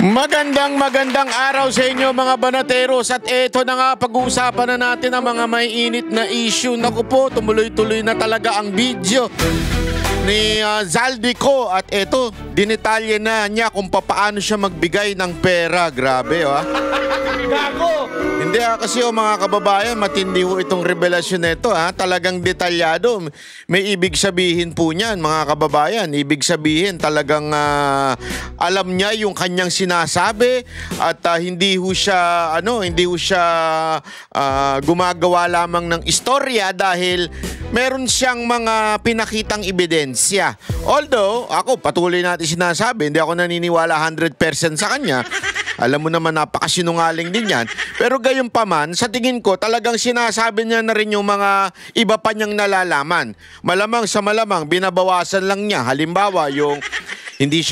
Magandang araw sa inyo mga banateros, at eto na nga, pag-uusapan na natin ang mga may init na issue. Naku po, tumuloy-tuloy na talaga ang video ni Zaldico, at eto, dinetalye na niya kung paano siya magbigay ng pera. Grabe, Gago! Hindi kasi mga kababayan, matindi ho itong revelasyon nito, talagang detalyado. May ibig sabihin po niyan mga kababayan. Ibig sabihin talagang alam niya yung kanyang sinasabi, at hindi ho siya gumagawa lamang ng istorya dahil meron siyang mga pinakitang ebidensya. Although ako patuloy natin sinasabi, hindi ako naniniwala 100% sa kanya. Alam mo naman, napakasinungaling din yan. Pero gayon pa man, sa tingin ko, talagang sinasabi niya na rin yung mga iba pa niyang nalalaman. Malamang sa malamang, binabawasan lang niya. Halimbawa, yung hindi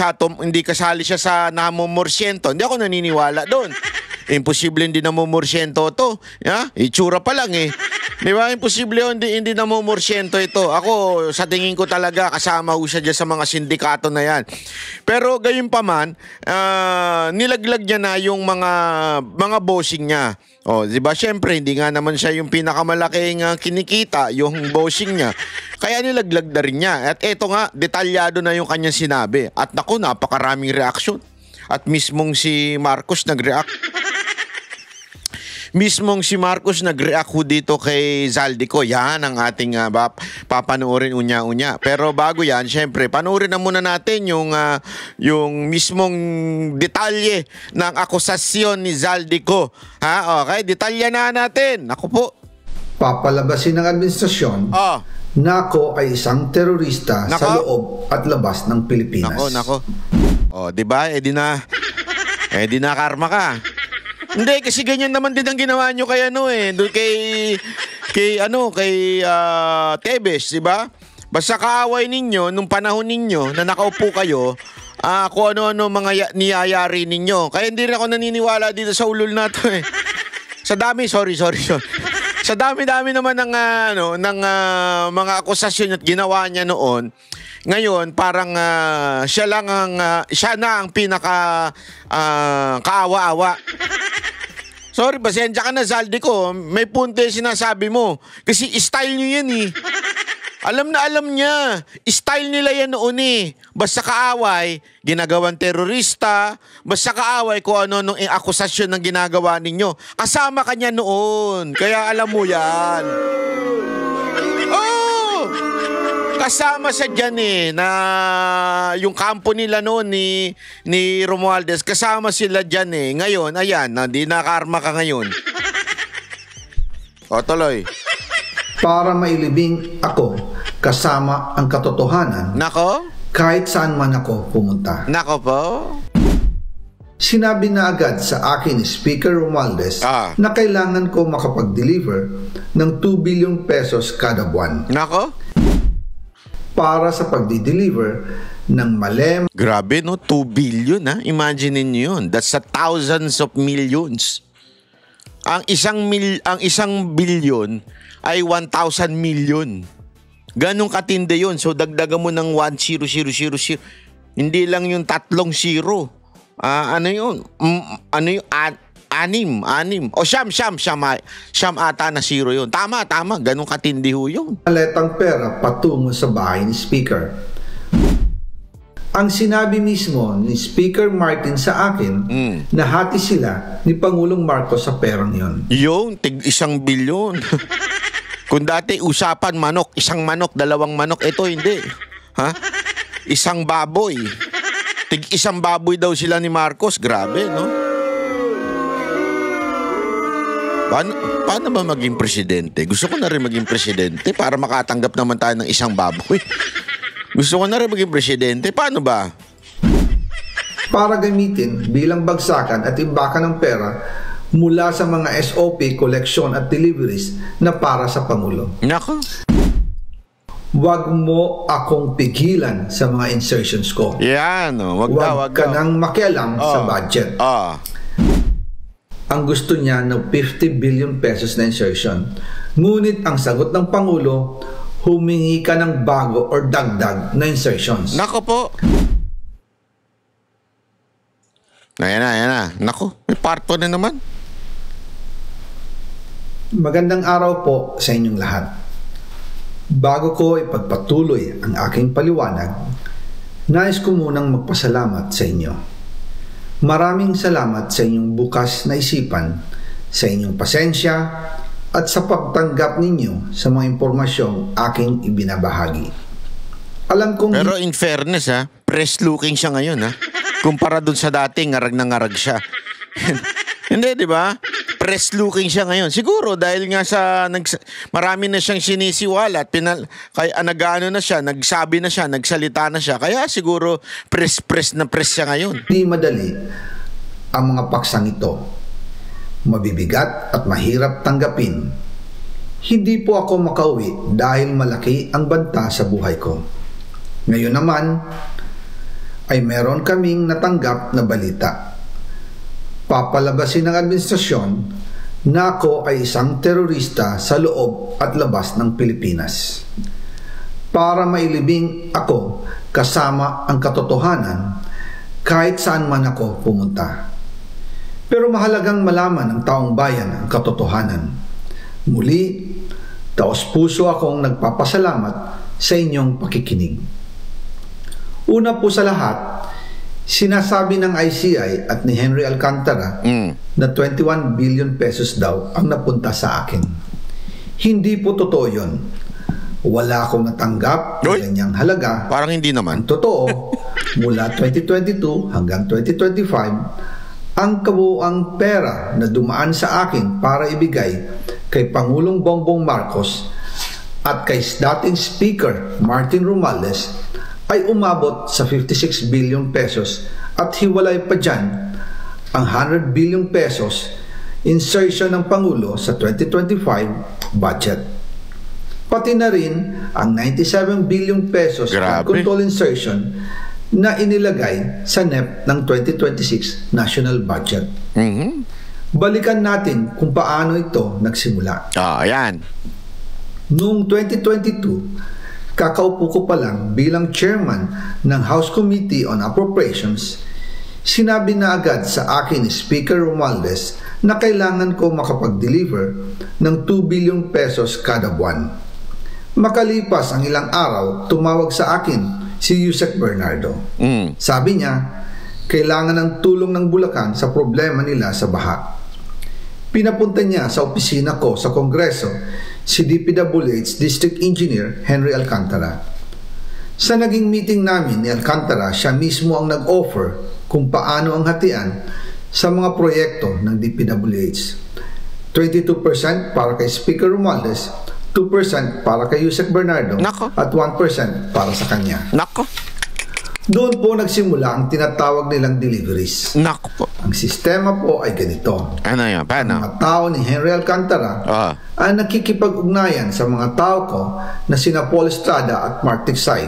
kasali siya sa namumorsyento. Hindi ako naniniwala doon. Imposible hindi namumorsyento to. Itsura pa lang eh. Di ba? Imposible hindi namumorsyento ito. Ako, sa tingin ko talaga, kasama ho siya dyan sa mga sindikato na yan. Pero gayon pa man, nilaglag niya na yung mga bossing niya. Di ba? Siyempre, hindi nga naman siya yung pinakamalaking kinikita, yung bossing niya. Kaya nilaglag na rin niya. At eto nga, detalyado na yung kanyang sinabi. At naku, napakaraming reaksyon. At mismong si Marcos nag-react. Mismong si Marcos nag-react ho dito kay Zaldico. Yan ang ating papanoorin unya-unya. Pero bago yan, syempre, panoorin na muna natin yung mismong detalye ng akusasyon ni Zaldico. Okay, detalye na natin. Ako po. Papalabasin ng administrasyon na ako ay isang terorista sa loob at labas ng Pilipinas. Nako. Diba? Di na karma ka. Hindi, kasi ganyan naman din ang ginawa nyo kay kay Tebes, di ba? Basta kaaway ninyo nung panahon ninyo na nakaupo kayo, kung ano-ano mga niyayari ninyo. Kaya hindi rin ako naniniwala dito sa ulol na to eh. Sa dami, sorry. Sa dami-dami naman ng mga akusasyon at ginawa niya noon. Ngayon, parang siya na ang pinaka kaawa-awa. Sorry, pasensya ka na, Zaldico. May punto yung sinasabi mo. Kasi style nyo yan eh. Alam niya. Style nila yan noon eh. Basta kaaway, ginagawang terorista. Basta kaaway kung ano-ano yung akusasyon ng ginagawa ninyo. Kasama ka niya noon. Kaya alam mo yan. Kasama siya dyan na yung kampo nila noon ni Romualdez, kasama sila dyan Ngayon, ayan, di nakarma ka ngayon. Tuloy. Para mailibing ako kasama ang katotohanan. Nako? Kahit saan man ako pumunta. Nako po? Sinabi na agad sa akin ni Speaker Romualdez na kailangan ko makapag-deliver ng 2 billion pesos kada buwan. Nako? Para sa pagdi-deliver ng malem. Grabe 2 billion Imagine niyo yun. That's thousands of millions. Ang isang billion ay 1,000 million. Ganong katindi yun. So dagdagan mo ng 1,000,000. Hindi lang yung 3 zero. Ano yun? Anim. O siyam ata na zero yun. Tama. Ganong katindi ho yun. Maletang pera patungo sa bahay ni Speaker. Ang sinabi mismo ni Speaker Martin sa akin na hati sila ni Pangulong Marcos sa perang yon. Yung tig 1 bilyon. Kung dati usapan manok, 1 manok, 2 manok, ito hindi. Isang baboy. Tig 1 baboy daw sila ni Marcos. Grabe, no? Paano ba maging presidente? Gusto ko na rin maging presidente para makatanggap naman tayo ng 1 baboy. Gusto ko na rin maging presidente. Paano ba? Para gamitin bilang bagsakan at imbakan ng pera mula sa mga SOP, collection at deliveries na para sa Pangulo. Nako. Wag mo akong pigilan sa mga insertions ko. Yan, wag ka nang makialam sa budget. Ang gusto niya ng 50 billion pesos na insertion. Ngunit ang sagot ng Pangulo, humingi ka ng bago or dagdag na insertions. Nako po. Ayan na, ayan na. Naku, may part 2 na naman. Magandang araw po sa inyong lahat. Bago ko ipagpatuloy ang aking paliwanag, nais ko munang magpasalamat sa inyo. Maraming salamat sa inyong bukas na isipan, sa inyong pasensya, at sa pagtanggap ninyo sa mga impormasyong aking ibinabahagi. Alam kong... Pero in fairness press looking siya ngayon Kumpara dun sa dati, ngarag na ngarag siya. Hindi, di ba? Press looking siya ngayon. Siguro dahil nga marami na siyang sinisiwala at nag-ano na siya, nagsabi na siya, nagsalita na siya. Kaya siguro press na press siya ngayon. Hindi madali ang mga paksang ito. Mabibigat at mahirap tanggapin. Hindi po ako makauwi dahil malaki ang banta sa buhay ko. Ngayon naman ay meron kaming natanggap na balita. Papalabasin ng administrasyon na ako ay isang terorista sa loob at labas ng Pilipinas. Para mailibing ako kasama ang katotohanan kahit saan man ako pumunta. Pero mahalagang malaman ng taong bayan ang katotohanan. Muli, taos-puso akong nagpapasalamat sa inyong pakikinig. Una po sa lahat, sinasabi ng ICI at ni Henry Alcantara na 21 billion pesos daw ang napunta sa akin. Hindi po totoo yun. Wala akong natanggap ng ganyang halaga. Parang hindi naman. Ang totoo, mula 2022 hanggang 2025, ang kabuuang pera na dumaan sa akin para ibigay kay Pangulong Bongbong Marcos at kay dating Speaker Martin Romualdez ay umabot sa 56 billion pesos at hiwalay pa dyan ang 100 billion pesos insertion ng Pangulo sa 2025 budget. Pati na rin ang 97 billion pesos flood control insertion na inilagay sa NEP ng 2026 national budget. Balikan natin kung paano ito nagsimula. Ayan. Noong 2022, kakaupo ko pa lang bilang chairman ng House Committee on Appropriations, sinabi na agad sa akin ni Speaker Romualdez na kailangan ko makapag-deliver ng 2 billion pesos kada buwan. Makalipas ang ilang araw, tumawag sa akin si Yusek Bernardo. Sabi niya, kailangan ng tulong ng Bulacan sa problema nila sa baha. Pinapunta niya sa opisina ko sa Kongreso si DPWH District Engineer Henry Alcantara. Sa naging meeting namin ni Alcantara, siya mismo ang nag-offer kung paano ang hatian sa mga proyekto ng DPWH. 22% para kay Speaker Romualdez, 2% para kay Yusek Bernardo, at 1% para sa kanya. Doon po nagsimula ang tinatawag nilang deliveries. Ang sistema po ay ganito. Ano yan? Paano? Ang mga tao ni Henry Alcantara ay nakikipag-ugnayan sa mga tao ko na sina Paul Estrada at Mark Tiksay.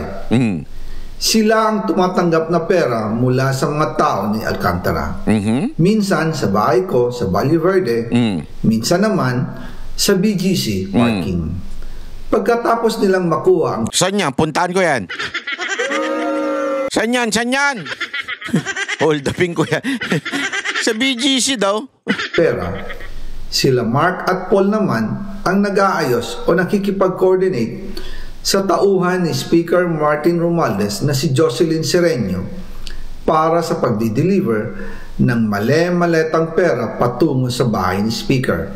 Sila ang tumatanggap na pera mula sa mga tao ni Alcantara. Minsan sa bahay ko sa Valle Verde, minsan naman sa BGC parking. Pagkatapos nilang makuha ang... Saan yan? Puntaan ko yan. Saan yan? Saan yan? Hold upin ko yan. Sa BGC daw. Pera, sila Mark at Paul naman ang nag-aayos o nakikipag-coordinate sa tauhan ni Speaker Martin Romualdez na si Jocelyn Sereño para sa pagdi-deliver ng male-maletang pera patungo sa bahay ni Speaker.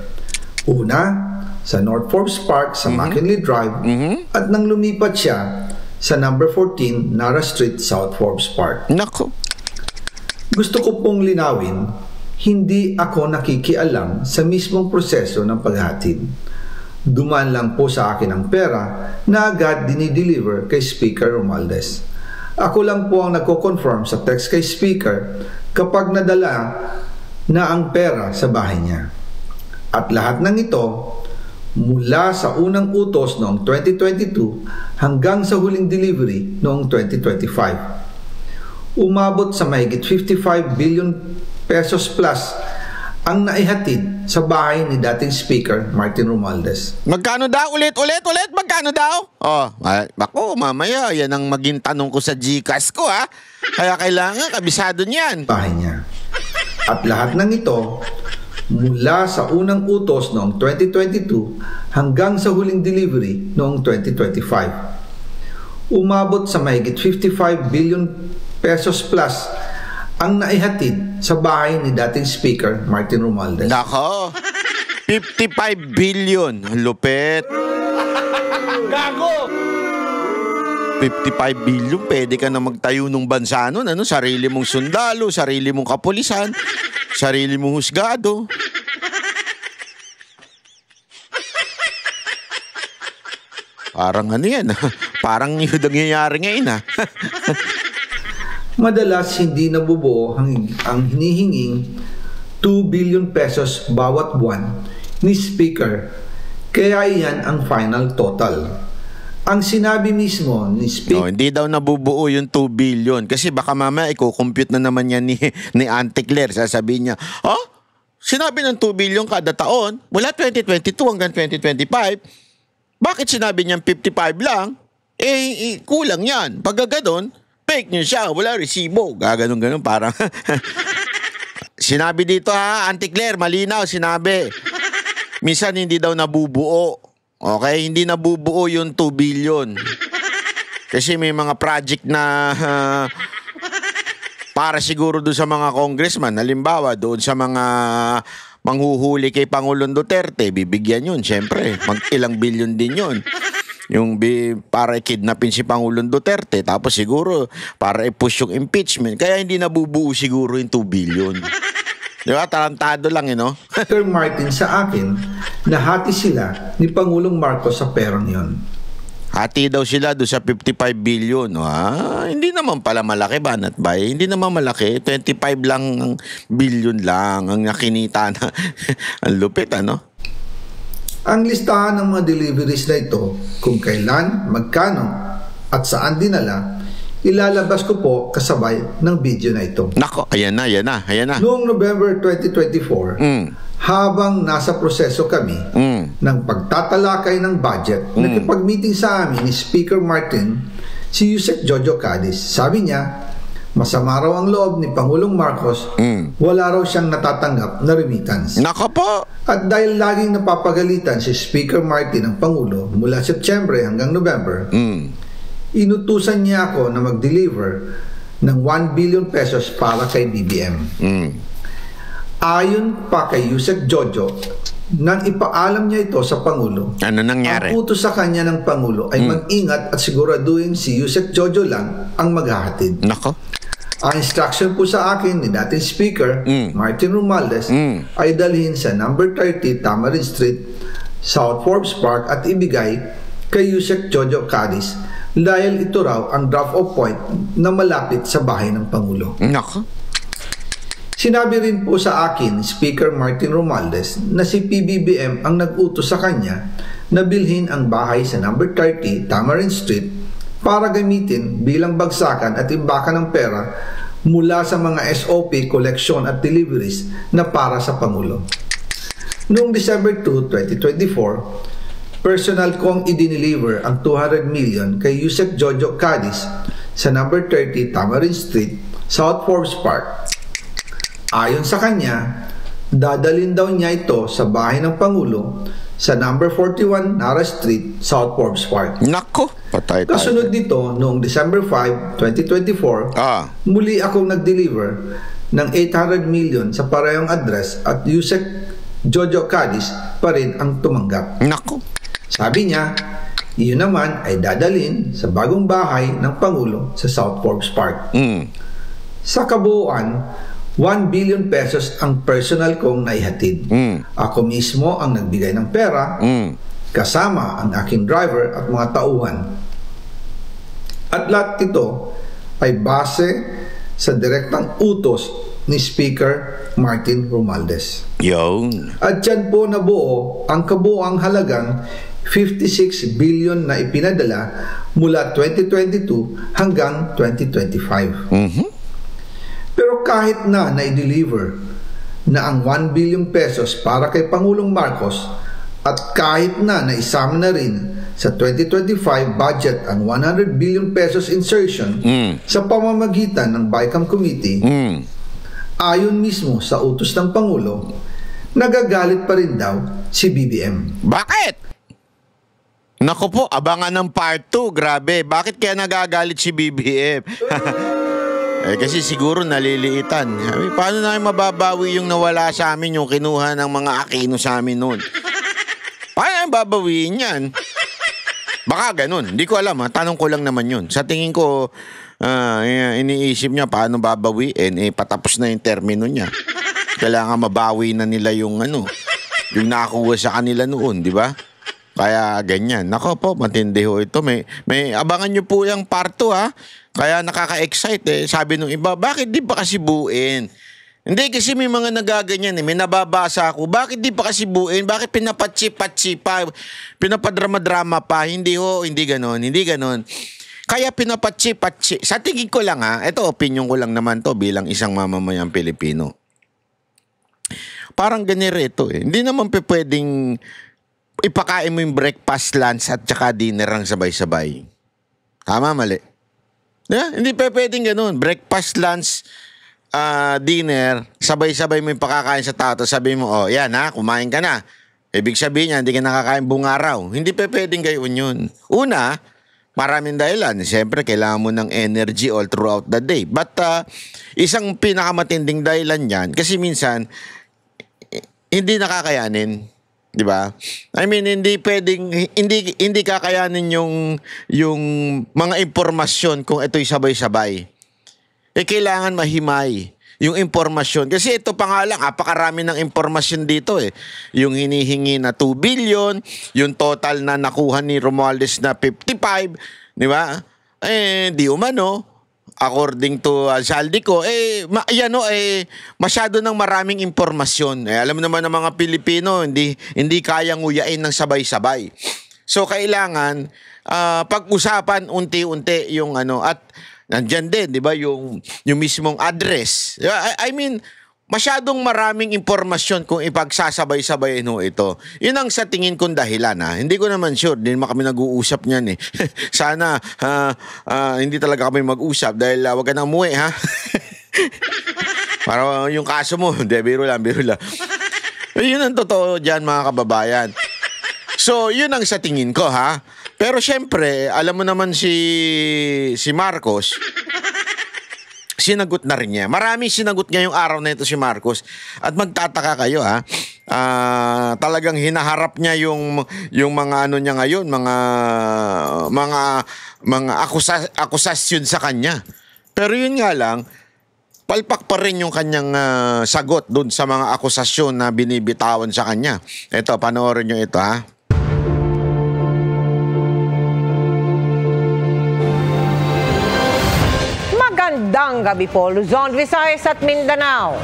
Una, sa North Forbes Park sa McKinley Drive at nang lumipat siya sa number 14 Nara Street, South Forbes Park. Gusto ko pong linawin, hindi ako nakikialam sa mismong proseso ng paghatid. Dumaan lang po sa akin ang pera na agad dinideliver kay Speaker Romualdez. Ako lang po ang nagko-confirm sa text kay Speaker kapag nadala na ang pera sa bahay niya. At lahat ng ito, mula sa unang utos noong 2022 hanggang sa huling delivery noong 2025. Umabot sa mahigit 55 billion pesos plus ang naihatid sa bahay ni dating Speaker Martin Romualdez. Magkano daw? Ulit? Magkano daw? Bako, mamaya, yan ang maging tanong ko sa GCash ko, ha? Kaya kailangan, kabisado niyan. Bahay niya. At lahat ng ito mula sa unang utos noong 2022 hanggang sa huling delivery noong 2025. Umabot sa mahigit 55 billion pesos plus ang naihatid sa bahay ni dating Speaker Martin Romualdez. Nako, 55 billion. Lupet. Gago! 55 billion, pwede ka na magtayo ng bansa nun. Ano? Sarili mong sundalo, sarili mong kapulisan, sarili mong husgado. Parang ano yan, parang yun nangyayari ngayon ha. Madalas hindi nabubuo ang hinihinging 2 billion pesos bawat buwan ni Speaker, kaya iyan ang final total. Ang sinabi mismo ni Speaker... No, hindi daw nabubuo yung 2 billion kasi baka mamaya i-compute na naman yan ni Auntie Claire. Sasabihin niya, sinabi ng 2 billion kada taon mula 2022 hanggang 2025. Bakit sinabi niyang 55 lang? Kulang yan. Pag gano'n, fake news siya, wala resibo. Gaganon-ganon, parang... Sinabi dito Auntie Claire, malinaw, sinabi. Minsan hindi daw nabubuo. Okay? Hindi nabubuo yung 2 billion. Kasi may mga project na para siguro doon sa mga congressman. Halimbawa, doon sa mga manghuhuli kay Pangulong Duterte, bibigyan yun, syempre. Ilang billion din yun. Yung para i-kidnapin si Pangulong Duterte, tapos siguro para i-push yung impeachment. Kaya hindi nabubuo siguro yung 2 billion. Di ba? Tarantado lang, no? Sir Martin sa akin, nahati sila ni Pangulong Marcos sa perang yon. Hati daw sila doon sa 55 billion. Hindi naman pala malaki, Banat Bay. Hindi naman malaki. 25 lang billion lang ang nakinita na. Ang lupit, ano? Ang listahan ng mga deliveries na ito, kung kailan, magkano, at saan dinala, ilalabas ko po kasabay ng video na ito. Nako, ayan na. Noong November 2024, habang nasa proseso kami ng pagtatalakay ng budget, nakipag-meeting sa amin ni Speaker Martin si Yusek Jojo Cadiz. Sabi niya, masama raw ang loob ni Pangulong Marcos, wala raw siyang natatanggap na remittance. Nako po! At dahil laging napapagalitan si Speaker Martin ng Pangulo mula September hanggang November, inutusan niya ako na mag-deliver ng 1 billion pesos para kay BBM. Ayon pa kay Yusek Jojo, nang ipaalam niya ito sa Pangulo, ano nangyari? Ang utos sa kanya ng Pangulo ay mag-ingat at siguraduhin si Yusek Jojo lang ang maghahatid. Nako. Ang instruction po sa akin ni dating Speaker Martin Romualdez ay dalhin sa number 30 Tamarind Street, South Forbes Park at ibigay kay Yusek Jojo Cadiz dahil ito raw ang drop-off point na malapit sa bahay ng Pangulo. Nako. Sinabi rin po sa akin Speaker Martin Romualdez na si PBBM ang nag-utos sa kanya na bilhin ang bahay sa number 30 Tamarind Street para gamitin bilang bagsakan at imbakan ng pera mula sa mga SOP, collection at deliveries na para sa Pangulo. Noong December 2, 2024, personal kong i-deliver ang 200 million kay Yusek Jojo Cadiz sa number 30 Tamarind Street, South Forbes Park. Ayon sa kanya, dadalhin daw niya ito sa bahay ng Pangulo sa number 41 Nara Street, South Forbes Park. Nako, patay tayo. Kasunod nito, noong December 5, 2024, muli akong nag-deliver ng 800 million sa parehong address at Yusek Jojo Cadiz pa rin ang tumanggap. Nako. Sabi niya, iyon naman ay dadalhin sa bagong bahay ng Pangulo sa South Forbes Park. Sa kabuuan, 1 billion pesos ang personal kong naihatid. Ako mismo ang nagbigay ng pera, kasama ang aking driver at mga tauhan. At lahat ito ay base sa direktang utos ni Speaker Martin Romualdez. Yun. At dyan po nabuo ang kabuuang halagang 56 billion na ipinadala mula 2022 hanggang 2025. Pero kahit na na-deliver na ang 1 billion pesos para kay Pangulong Marcos at kahit na naisama na rin sa 2025 budget ang 100 billion pesos insertion sa pamamagitan ng BICAM Committee, Ayon mismo sa utos ng Pangulo, nagagalit pa rin daw si BBM. Bakit? Naku po, abangan ng part 2. Grabe, bakit kaya nagagalit si BBM? Kasi siguro naliliitan. Paano namin mababawi yung nawala sa amin, yung kinuha ng mga Aquino sa amin noon? Paano namin babawiin yan? Baka ganun. Hindi ko alam ha. Tanong ko lang naman yun. Sa tingin ko, iniisip niya paano babawiin. Patapos na yung termino niya. Kailangan mabawi na nila yung yung nakakuha sa kanila noon, di ba? Kaya ganyan. Nako po, matindi ho ito. May abangan nyo po yung part 2 ha. Kaya nakaka-excite Sabi nung iba, bakit di pa kasi buuin? Hindi kasi may mga nagaganyan May nababasa ako. Bakit di pa kasi buuin? Bakit pinapatsi-patsi pa? Pinapadrama-drama pa? Hindi ganon. Kaya pinapatsi-patsi. Sa tingin ko lang ito opinion ko lang naman to bilang isang mamamayang Pilipino. Parang ganito ito Hindi naman pwedeng ipakain mo yung breakfast, lunch at saka dinner ang sabay-sabay. Tama, mali? Hindi pwedeng ganun. Breakfast, lunch, dinner, sabay-sabay mo yung pakakain sa tao. Sabi mo, yan kumain ka na. Ibig sabihin niya, hindi ka nakakain buong araw. Hindi pwedeng gayon yun. Una, maraming dahilan. Siyempre, kailangan mo ng energy all throughout the day. But, isang pinakamatinding dahilan yan, kasi minsan, hindi nakakayanin. Di ba? I mean, hindi pwedeng, hindi kakayanin yung mga impormasyon kung ito'y sabay-sabay. Kailangan mahimay yung impormasyon. Kasi ito pa nga lang, apakarami ng impormasyon dito Yung hinihingi na 2 billion, yung total na nakuha ni Romualdez na 55, di ba? Di umano, according to Saldico, masyado ng maraming impormasyon. Alam naman ng mga Pilipino, hindi kayang nguyain ng sabay-sabay. So, kailangan pag-usapan unti-unti yung at nandyan din, di ba, yung mismong address. I mean, masyadong maraming impormasyon kung ipagsasabay-sabayin ito. Yun ang sa tingin kong dahilan Hindi ko naman sure, hindi naman kami nag-uusap niyan Sana hindi talaga kami mag-usap dahil wag ka na umuwi Para yung kaso mo, hindi, biro lang. Yun ang totoo dyan mga kababayan. So, yun ang sa tingin ko Pero syempre, alam mo naman si Marcos, sinagot na rin niya. Maraming sinagot niya yung araw na ito si Marcos. At magtataka kayo talagang hinaharap niya yung mga niya ngayon, mga akusasyon sa kanya. Pero yun nga lang, palpak pa rin yung kanyang sagot dun sa mga akusasyon na binibitawan sa kanya. Ito, panoorin niyo ito Magandang gabi po, Luzon, Visayas at Mindanao.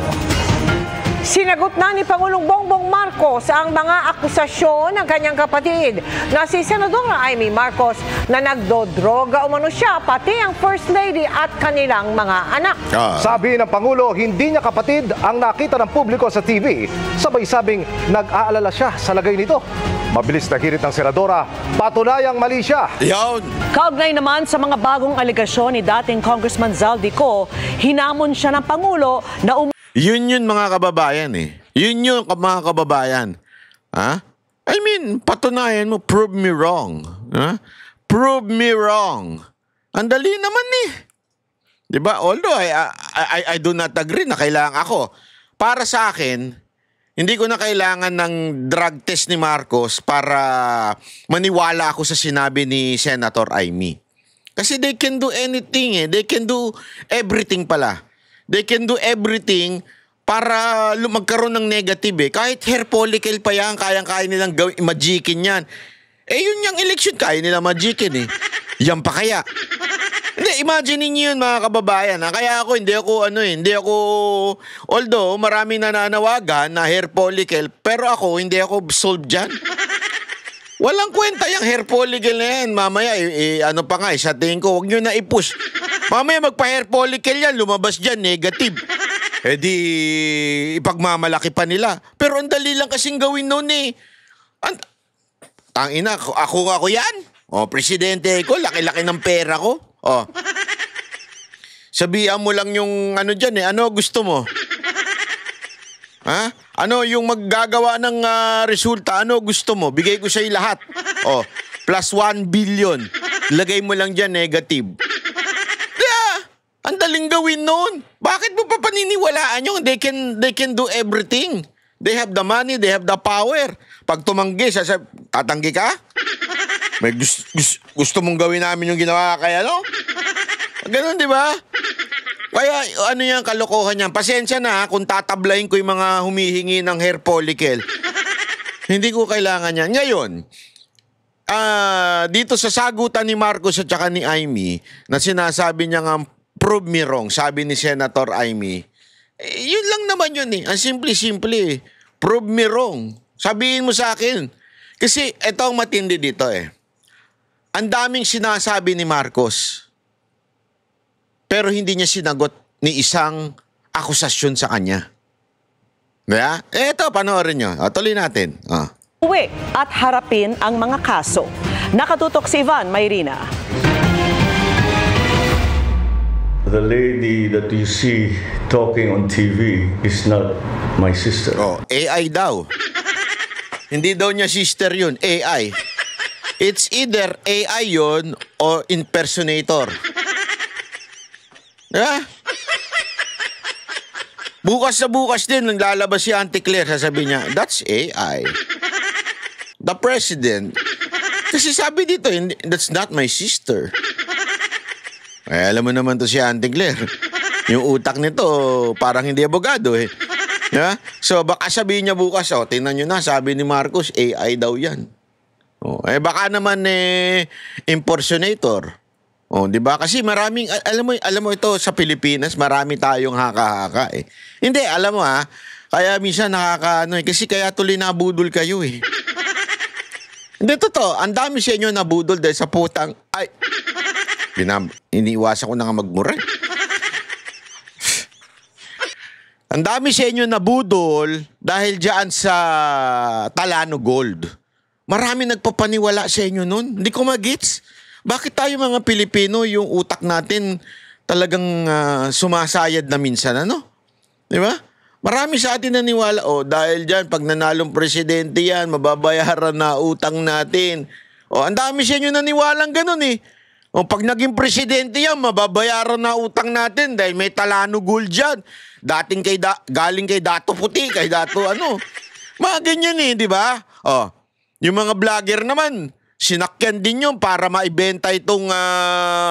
Sinagot na ni Pangulong Bongbong Marcos ang mga akusasyon ng kanyang kapatid na si Senadora Amy Marcos na nagdodroga umano siya, pati ang First Lady at kanilang mga anak. Sabi ng Pangulo, hindi niya kapatid ang nakita ng publiko sa TV. Sabay sabing nag-aalala siya sa lagay nito. Mabilis na hirit ng Senadora, patunayang mali siya. Yun. Kaugnay naman sa mga bagong aligasyon ni dating Congressman Zaldico, hinamon siya ng Pangulo na Yun mga kababayan Yun mga kababayan. I mean, patunayan mo, prove me wrong. Prove me wrong. Ang dali naman Diba? Although I do not agree na kailangan ako. Para sa akin, hindi ko na kailangan ng drug test ni Marcos para maniwala ako sa sinabi ni Senator Amy. Kasi they can do anything They can do everything pala. They can do everything para magkaroon ng negative Kahit hair follicle pa yan, kayang-kaya nilang magikin yan. Yun yung election, kaya nila magikin Yan pa kaya. Hindi, imagine niyo yun mga kababayan. Kaya ako, hindi ako, although maraming nananawagan na hair follicle, pero ako, hindi ako solved dyan. Walang kwenta yung hair follicle na yan. Mamaya, sa tingin ko, huwag nyo na i-push. Mamaya magpa-hair follicle yan, lumabas dyan, negative. Di ipagmamalaki pa nila. Pero ang dali lang kasing gawin noon Tangina, ako yan. Presidente ko, laki-laki ng pera ko. Sabihan mo lang yung dyan ano gusto mo? Ha? Ano yung maggagawa ng resulta? Ano gusto mo? Bigay ko sa'yo lahat. Oh, plus 1 billion. Lagay mo lang dyan, negative. Yeah, ang daling gawin nun. Bakit mo pa paniniwalaan yung they can do everything? They have the money, they have the power. Pag tumanggi, tatanggi ka? May gusto mong gawin namin yung ginawa kaya, no? Ganun, di ba? Kaya ano yan, kalokohan yan. Pasensya na kung tatablahin ko yung mga humihingi ng hair follicle. Hindi ko kailangan yan. Ngayon, dito sa sagutan ni Marcos at saka ni Amy, na sinasabi niya nga, prove me wrong, sabi ni Senator Amy, yun lang naman yun eh. Ang simple-simple eh. Prove me wrong. Sabihin mo sa akin. Kasi ito ang matindi dito eh. Ang daming sinasabi ni Marcos, pero hindi niya sinagot ni isang akusasyon sa kanya. Kaya, eto, panoorin nyo. Tuloy natin. Uwi at harapin ang mga kaso. Nakatutok si Ivan Mayrina. The lady that you see talking on TV is not my sister. AI daw. Hindi daw niya sister yun, AI. It's either AI yun or impersonator. Yeah? Bukas na bukas din, nang lalabas si Auntie Claire, sasabihin niya, that's AI. The president. Kasi sabi dito, that's not my sister. Alam mo naman to si Auntie Claire. Yung utak nito, parang hindi abogado eh. Yeah? So baka sabihin niya bukas, tingnan nyo na, sabi ni Marcos, AI daw yan. Baka naman impersonator. Di ba? Kasi maraming, alam mo ito sa Pilipinas, marami tayong haka-haka eh. Hindi, alam mo kaya minsan kasi kaya tuloy nabudol kayo eh. Hindi, totoo, ang dami sa inyo nabudol dahil sa putang, iniiwasan ko na nga magmura. Ang dami sa inyo nabudol dahil dyan sa Talano Gold. Marami nagpapaniwala sa inyo nun. Hindi ko magets. Bakit tayo mga Pilipino, yung utak natin talagang sumasayad na minsan, ano? Di ba? Marami sa atin naniwala, dahil dyan, pag nanalong presidente yan, mababayaran na utang natin. Ang dami sa inyo naniwalang ganun eh. Pag naging presidente yan, mababayaran na utang natin dahil may Talano Gold dyan. Galing kay Dato Puti, kay Dato Mga ganyan eh, di ba? Yung mga vlogger naman, sinakyan din yun para maibenta itong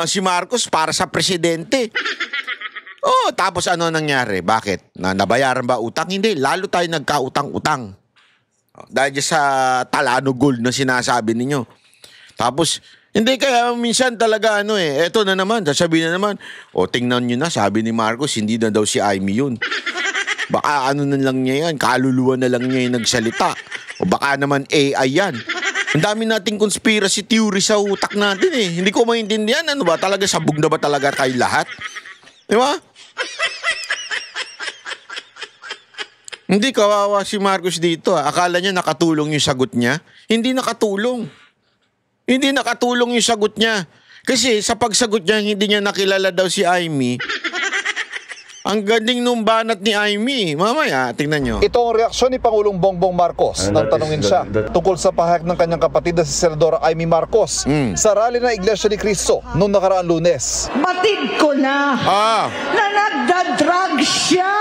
si Marcos para sa presidente. Tapos ano nangyari? Bakit? Nabayaran ba utang? Hindi. Lalo tayo nagkautang-utang. Dahil sa Talano Gold na sinasabi ninyo. Tapos, hindi kaya minsan talaga eto na naman, sasabihin na naman, tingnan nyo na, sabi ni Marcos, hindi na daw si Amy yun. Baka na lang niya yan, kaluluwa na lang niya yung nagsalita. O baka naman AI yan. Ang dami nating conspiracy theory sa utak natin eh. Hindi ko maintindihan, ano ba talaga, sabog na ba talaga kayo lahat? Di ba? Hindi, kawawa si Marcos dito. Akala niya nakatulong yung sagot niya. Hindi nakatulong. Hindi nakatulong yung sagot niya. Kasi sa pagsagot niya, hindi niya nakilala daw si Amy. Ang galing nung banat ni Amy. Mamaya, tingnan nyo. Ito ang reaksyon ni Pangulong Bongbong Marcos nang tanungin siya tungkol sa pahayag ng kanyang kapatid na si Senadora Amy Marcos sa rally ng Iglesia ni Cristo noong nakaraang Lunes. Batid ko na na nagda-drug siya.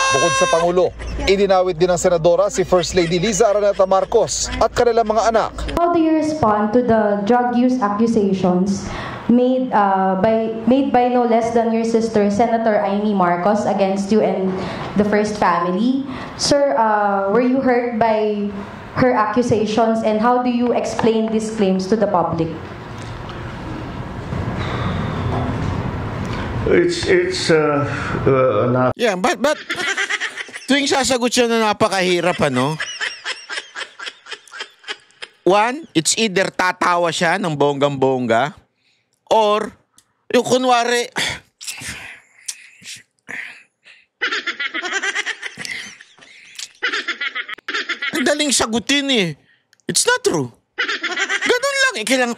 Bukod sa Pangulo, idinawit din ng Senadora si First Lady Liza Araneta Marcos at kanilang mga anak. How do you respond to the drug use accusations made by no less than your sister, Senator Amy Marcos, against you and the First family? Sir, were you hurt by her accusations, and how do you explain these claims to the public? Yeah, but tuwing sasagot siya na napakahirap, One, it's either tatawa siya ng bonggang-bongga or yung kunwari ang daling sagutin eh. It's not true. Ganun lang. Kailangan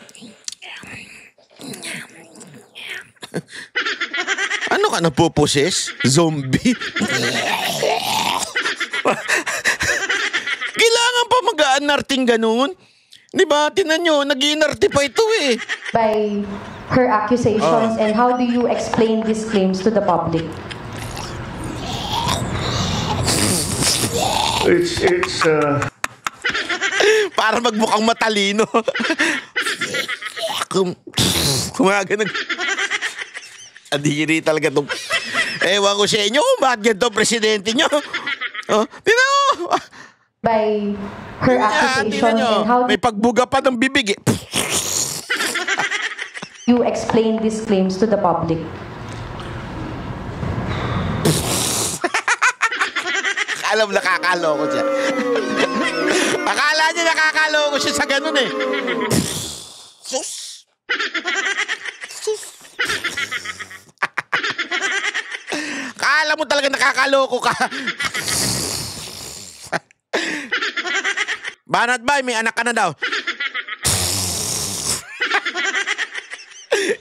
ano ka, napoposes? Zombie? inarting ganun. Di ba? Tinan nyo, nag-iinarte pa ito eh. By her accusations, and how do you explain these claims to the public? It's Para magmukhang matalino. Kumagano. Adiri talaga itong... Ewan ko sa inyo kung bakit ganito presidente nyo. Tinan mo. By her accusations, and how do may pagbuga pa ng bibig eh. you explain these claims to the public? Alam, nakakaloko siya. Akala niya nakakaloko siya sa ganun eh. Sus. Akala mo talaga nakakaloko ka. Banat Bay, may anak ka na daw.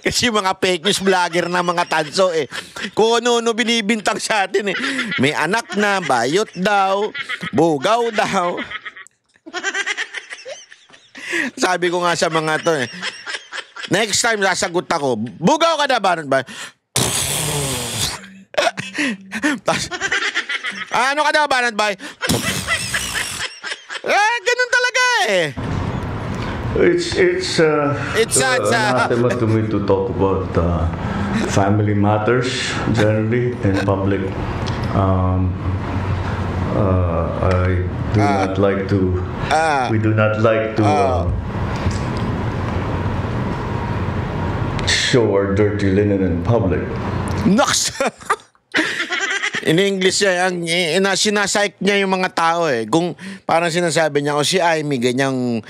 Kasi mga fake news vlogger na mga tanso eh. Kung ano-ano binibintang sa atin eh. May anak na, bayot daw, bugaw daw. Sabi ko nga sa mga to eh. Next time sasagot ako, bugaw ka na ba? Ano ka na ba? Ganun talaga eh. It's anathema to me to talk about family matters generally in public. I do not like to. We do not like to show our dirty linen in public. Nox! In English siya, sinasayk niya yung mga tao eh. Kung parang sinasabi niya, si Amy, ganyang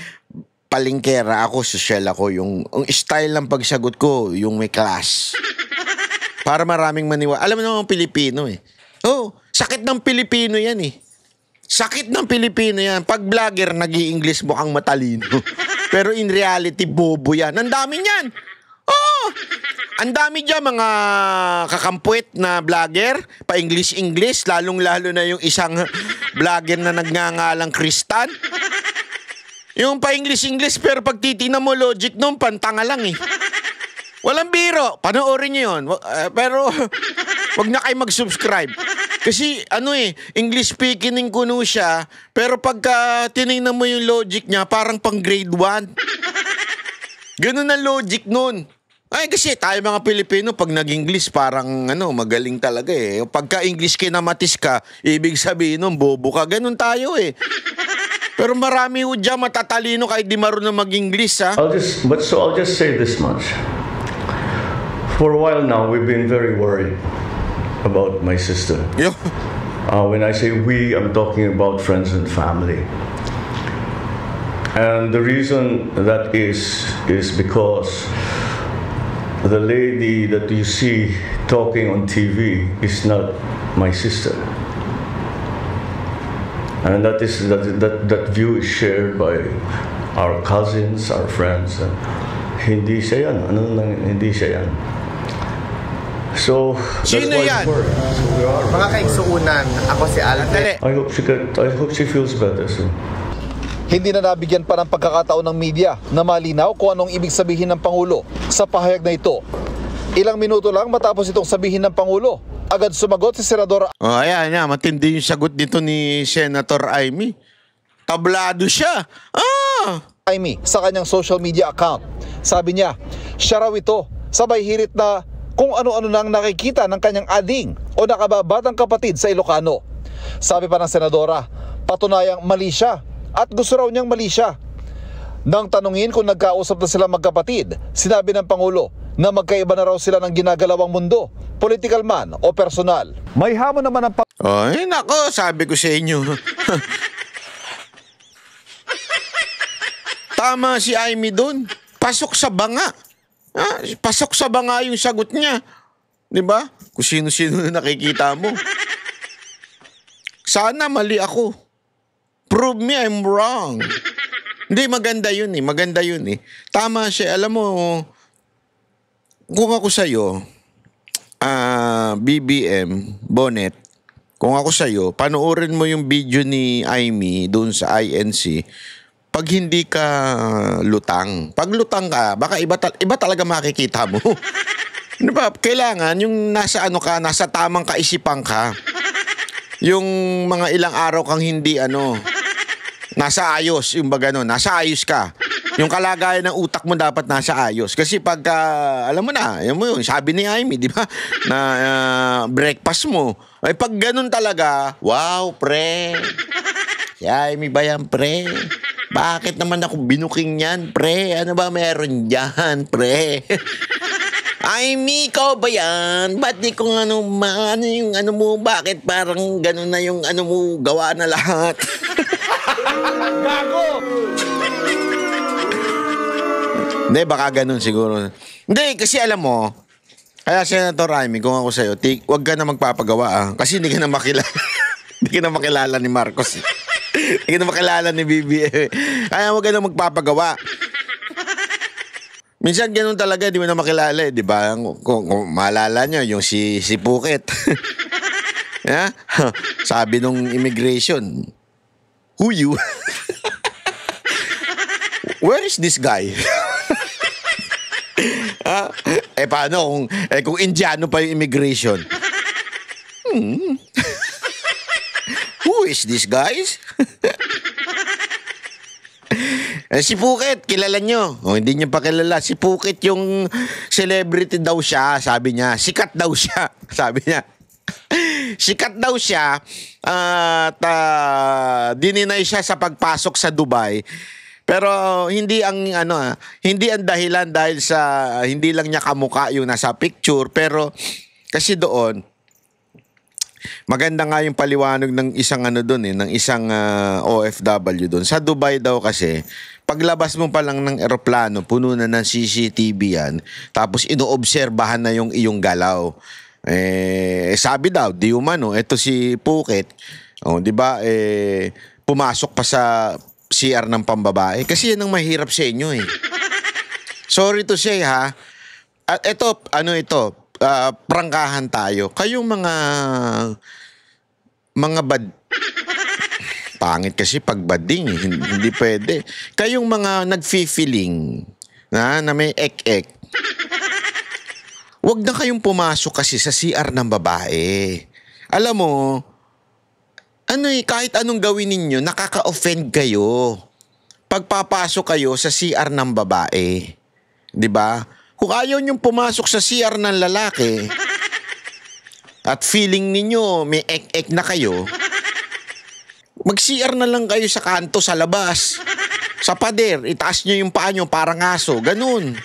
palingkera ako, social ako. Yung style ng pagsagot ko, yung may class. Para maraming maniwala. Alam mo naman Pilipino eh. Sakit ng Pilipino yan eh. Sakit ng Pilipino yan. Pag vlogger, nag-i-English mukhang matalino. Pero in reality, bobo yan. Ang dami niyan. Ang dami dyan mga kakampuit na vlogger, pa-English, lalong-lalo na yung isang vlogger na nagngangalang Kristan. Yung pa-English, pero pag titignan mo logic nung pantanga lang eh. Walang biro, panoorin nyo yun. Pero wag na kayo mag-subscribe. Kasi English speaking kuno siya, pero pagka tinignan mo yung logic niya, parang pang grade 1. Ganun ang logic nun. Ay, kasi tayo mga Pilipino, pag nag-English, parang magaling talaga eh. Pagka English kinamatis ka, ibig sabihin nun, bobo ka. Ganun tayo eh. Pero marami ho dyan matatalino kahit di marunong mag-English ha. I'll just say this much. For a while now, we've been very worried about my sister. When I say we, I'm talking about friends and family. And the reason that is because the lady that you see talking on TV is not my sister. And that view is shared by our cousins, our friends. Hindi siya yan. Hindi siya yan. So, that's sino why yan? Mga kaigsuunan, ako si Alfred. I hope she feels better soon. Hindi na nabigyan pa ng pagkakataon ng media na malinaw kung anong ibig sabihin ng Pangulo sa pahayag na ito. Ilang minuto lang matapos itong sabihin ng Pangulo, agad sumagot si Senadora. Ayan niya, matindi yung sagot dito ni Senator Amy. Tablado siya. Amy sa kanyang social media account. Sabi niya, siya raw ito, sabay hirit na kung ano-ano nang nakikita ng kanyang ading o nakababatang kapatid sa Ilocano. Sabi pa ng Senadora, patunayang mali siya at gusto raw niyang mali siya. Nang tanungin kung nagkausap na sila magkapatid, sinabi ng Pangulo na magkaiba na raw sila ng ginagalawang mundo, political man o personal. May hamon naman ang Ay, nako, sabi ko sa inyo. Tama si Amy doon. Pasok sa banga. Pasok sa banga yung sagot niya. Diba? Kung sino-sino na nakikita mo. Sana mali ako. Prove me I'm wrong. Hindi, maganda yun eh. Maganda yun eh. Tama siya. Alam mo, kung ako sa'yo, BBM, Bonnet, kung ako sa'yo, panoorin mo yung video ni Amy doon sa INC. pag hindi ka lutang. Pag lutang ka, baka iba talaga makikita mo. Ano ba? Kailangan yung nasa nasa tamang kaisipan ka. Yung mga ilang araw kang hindi nasa ayos, yung baga nasa ayos ka. Yung kalagayan ng utak mo dapat nasa ayos. Kasi pagka, alam mo yun, sabi ni Amy, di ba? Na breakfast mo. Ay pag ganun talaga, wow, pre. Si Amy ba yan, pre? Bakit naman ako binuking yan, pre? Ano ba meron dyan, pre? Amy, ikaw ba yan? Ba't di ko yung mo, bakit parang ganun na yung mo, gawa na lahat? Gago! Hindi, baka ganun siguro. Hindi, kasi alam mo, kaya Senator Amy, kung ako sa'yo, wag ka na magpapagawa kasi hindi ka na makilala. Hindi ka na makilala ni Marcos. Hindi ka na makilala ni BBM. Kaya wag ka na magpapagawa. Minsan ganun talaga, di mo na makilala di ba? Kung maalala nyo, yung si Phuket. Yeah? Sabi nung immigration, who you? Where is this guy? Paano kung Indiano pa yung immigration? Who is this guys? Si Phuket, kilala nyo. Hindi nyo pa kilala. Si Phuket yung celebrity daw siya, sabi niya. Sikat daw siya, sabi niya. Sikat daw siya at dininay siya sa pagpasok sa Dubai. Pero hindi ang hindi ang dahilan dahil sa hindi lang niya kamukha yung nasa picture, pero kasi doon maganda nga yung paliwanag ng isang ng isang OFW doon. Sa Dubai daw kasi paglabas mo pa lang ng eroplano, puno na ng CCTV yan. Tapos inoobserbahan na yung iyong galaw. Sabi daw, di umano, eto si Phuket, di ba? Pumasok pa sa CR ng pambabae. Kasi yan ang mahirap sa inyo Sorry to say ha. At ito, prangkahan tayo. Kayong mga pangit kasi pag bading, hindi pwede. Kayong mga nagfi-feeling na may ek-ek. Huwag na kayong pumasok kasi sa CR ng babae. Alam mo, kahit anong gawin ninyo, nakaka-offend kayo. Pagpapasok kayo sa CR ng babae. 'Di ba? Kung ayaw nyong pumasok sa CR ng lalaki at feeling ninyo may ek-ek na kayo, mag-CR na lang kayo sa kanto sa labas. Sa pader, itaas nyo yung paa nyo parang aso. Ganun.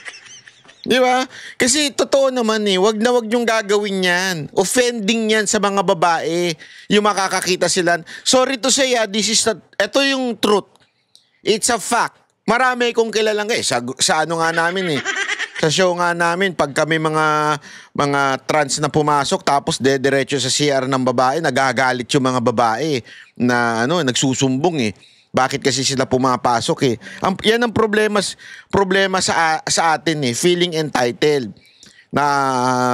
Di ba? Kasi totoo naman wag na wag yung gagawin yan. Offending yan sa mga babae. Yung makakakita sila. Sorry to say, ito yung truth. It's a fact. Marami kong kilalang sa nga namin Sa show nga namin, pag kami mga trans na pumasok, tapos diretso sa CR ng babae, nagagalit yung mga babae na nagsusumbong Bakit kasi sila pumapasok yan ang problema sa atin feeling entitled. Na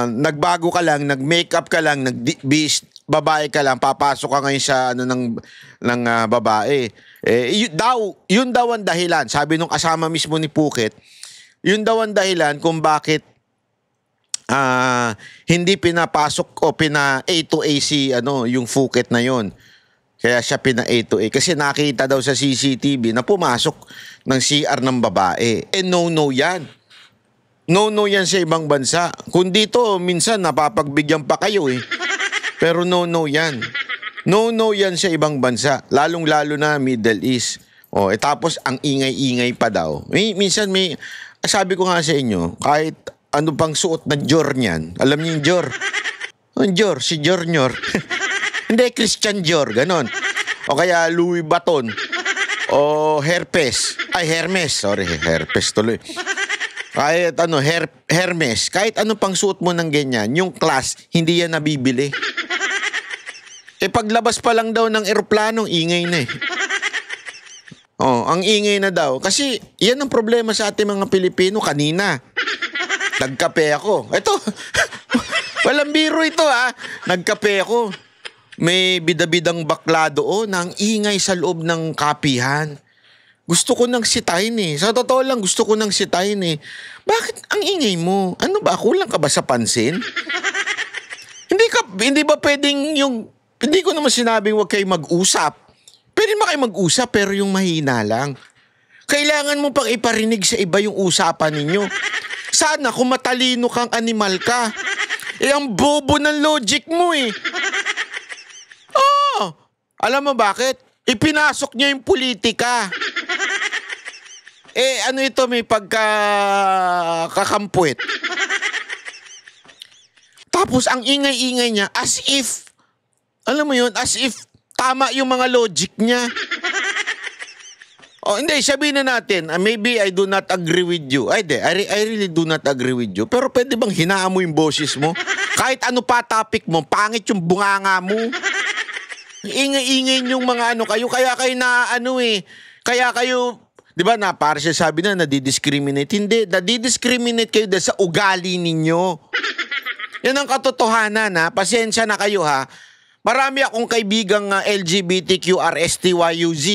nagbago ka lang, nag-makeup ka lang, babae ka lang, papasok ka ngayon sa ng babae. Yun daw ang dahilan. Sabi nung kasama mismo ni Phuket, yun daw ang dahilan kung bakit hindi pinapasok o pina-A to A yung Phuket na yon. Kaya siya pina-A to A. Kasi nakita daw sa CCTV na pumasok ng CR ng babae. No yan. No yan sa ibang bansa. Kung dito, minsan napapagbigyan pa kayo Pero no yan. No yan sa ibang bansa. Lalong-lalo na Middle East. Tapos ang ingay-ingay pa daw. Minsan sabi ko nga sa inyo, kahit ano pang suot na Dior niyan. Alam niyo yung Dior? Ang Dior, si Dior Nyor. Hindi, Christian Dior, ganon. O kaya Louis Vuitton. O Hermes. Sorry, Hermes tuloy. Kahit Hermes. Kahit ano pang suot mo ng ganyan, yung class, hindi yan nabibili. Paglabas pa lang daw ng eroplano, ingay na ang ingay na daw. Kasi yan ang problema sa ating mga Pilipino kanina. Nagkape ako. Ito, walang biro ito Nagkape ako. May bidabidang bakla doon na ang ingay sa loob ng kapihan. Gusto ko nang sitahin eh. Sa totoo lang, gusto ko nang sitahin eh. Bakit ang ingay mo? Ano ba? Kulang ka ba sa pansin? Hindi ba pwedeng yung... Hindi ko naman sinabing huwag kayo mag-usap. Pwede ba kayo mag-usap pero yung mahina lang. Kailangan mo pang iparinig sa iba yung usapan ninyo. Sana kung matalino kang animal ka. Ang bobo ng logic mo eh. Oh, alam mo bakit? Ipinasok niya yung politika. Ano ito, may pagkakakampuit. Tapos ang ingay-ingay niya as if, alam mo yun, as if tama yung mga logic niya. Oh, hindi, sabihin na natin, maybe I do not agree with you. I really do not agree with you. Pero pwede bang hinaan mo yung boses mo? Kahit ano pa topic mo, pangit yung bunganga mo. Ingay-ingay yung mga kayo, kaya kayo kaya kayo, di ba para siya sabi na nadidiscriminate. Hindi, nadidiscriminate kayo dahil sa ugali ninyo. Yan ang katotohanan ha. Pasensya na kayo ha. Marami akong kaibigang LGBTQRSTYUZ.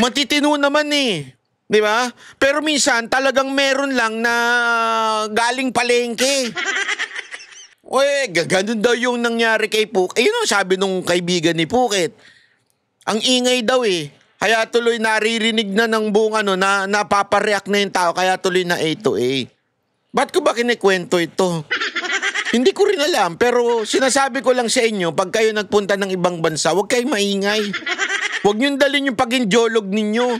Matitino naman eh. Di ba? Pero minsan talagang meron lang na galing palengke. Ganun daw yung nangyari kay Pukit. Yun ang sabi nung kaibigan ni Pukit. Ang ingay daw eh. Kaya tuloy naririnig na ng buong na napapareact na yung tao. Kaya tuloy na A to A. Ba't ko ba kinikwento ito? Hindi ko rin alam, pero sinasabi ko lang sa inyo, pag kayo nagpunta ng ibang bansa, huwag kayo maingay. Huwag niyong dalhin yung pag-injolog ninyo.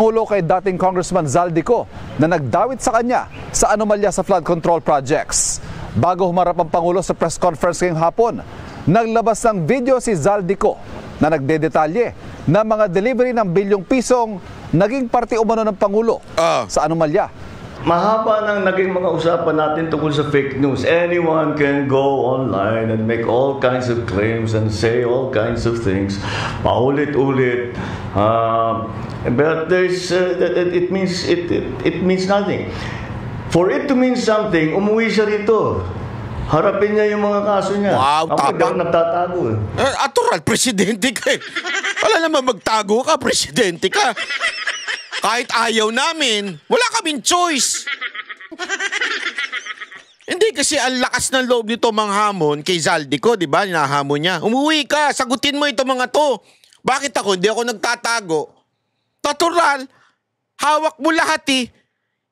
Hulo kay dating Congressman Zaldico na nagdawit sa kanya sa anomalya sa flood control projects. Bago humarap ang Pangulo sa press conference ngayong hapon, naglabas ng video si Zaldico na nagdedetalye na mga delivery ng bilyong pisong naging parte umano ng Pangulo sa anomalya. Mahaba nang naging mga usapan natin tungkol sa fake news. Anyone can go online and make all kinds of claims and say all kinds of things. Paulit-ulit. But there's it means nothing. For it to mean something, umuwi siya rito. Harapin niya yung mga kaso niya. Wow, tapang. Ako nagtatago eh. Atural, presidente ka eh. Wala naman magtago ka, presidente ka. Kahit ayaw namin, wala kaming choice. Hindi kasi ang lakas ng loob nito manghamon kay Zaldico, di ba? Hinahamon niya. Umuwi ka, sagutin mo ito mga to. Bakit ako? Hindi ako nagtatago. Natural, hawak mo lahat eh.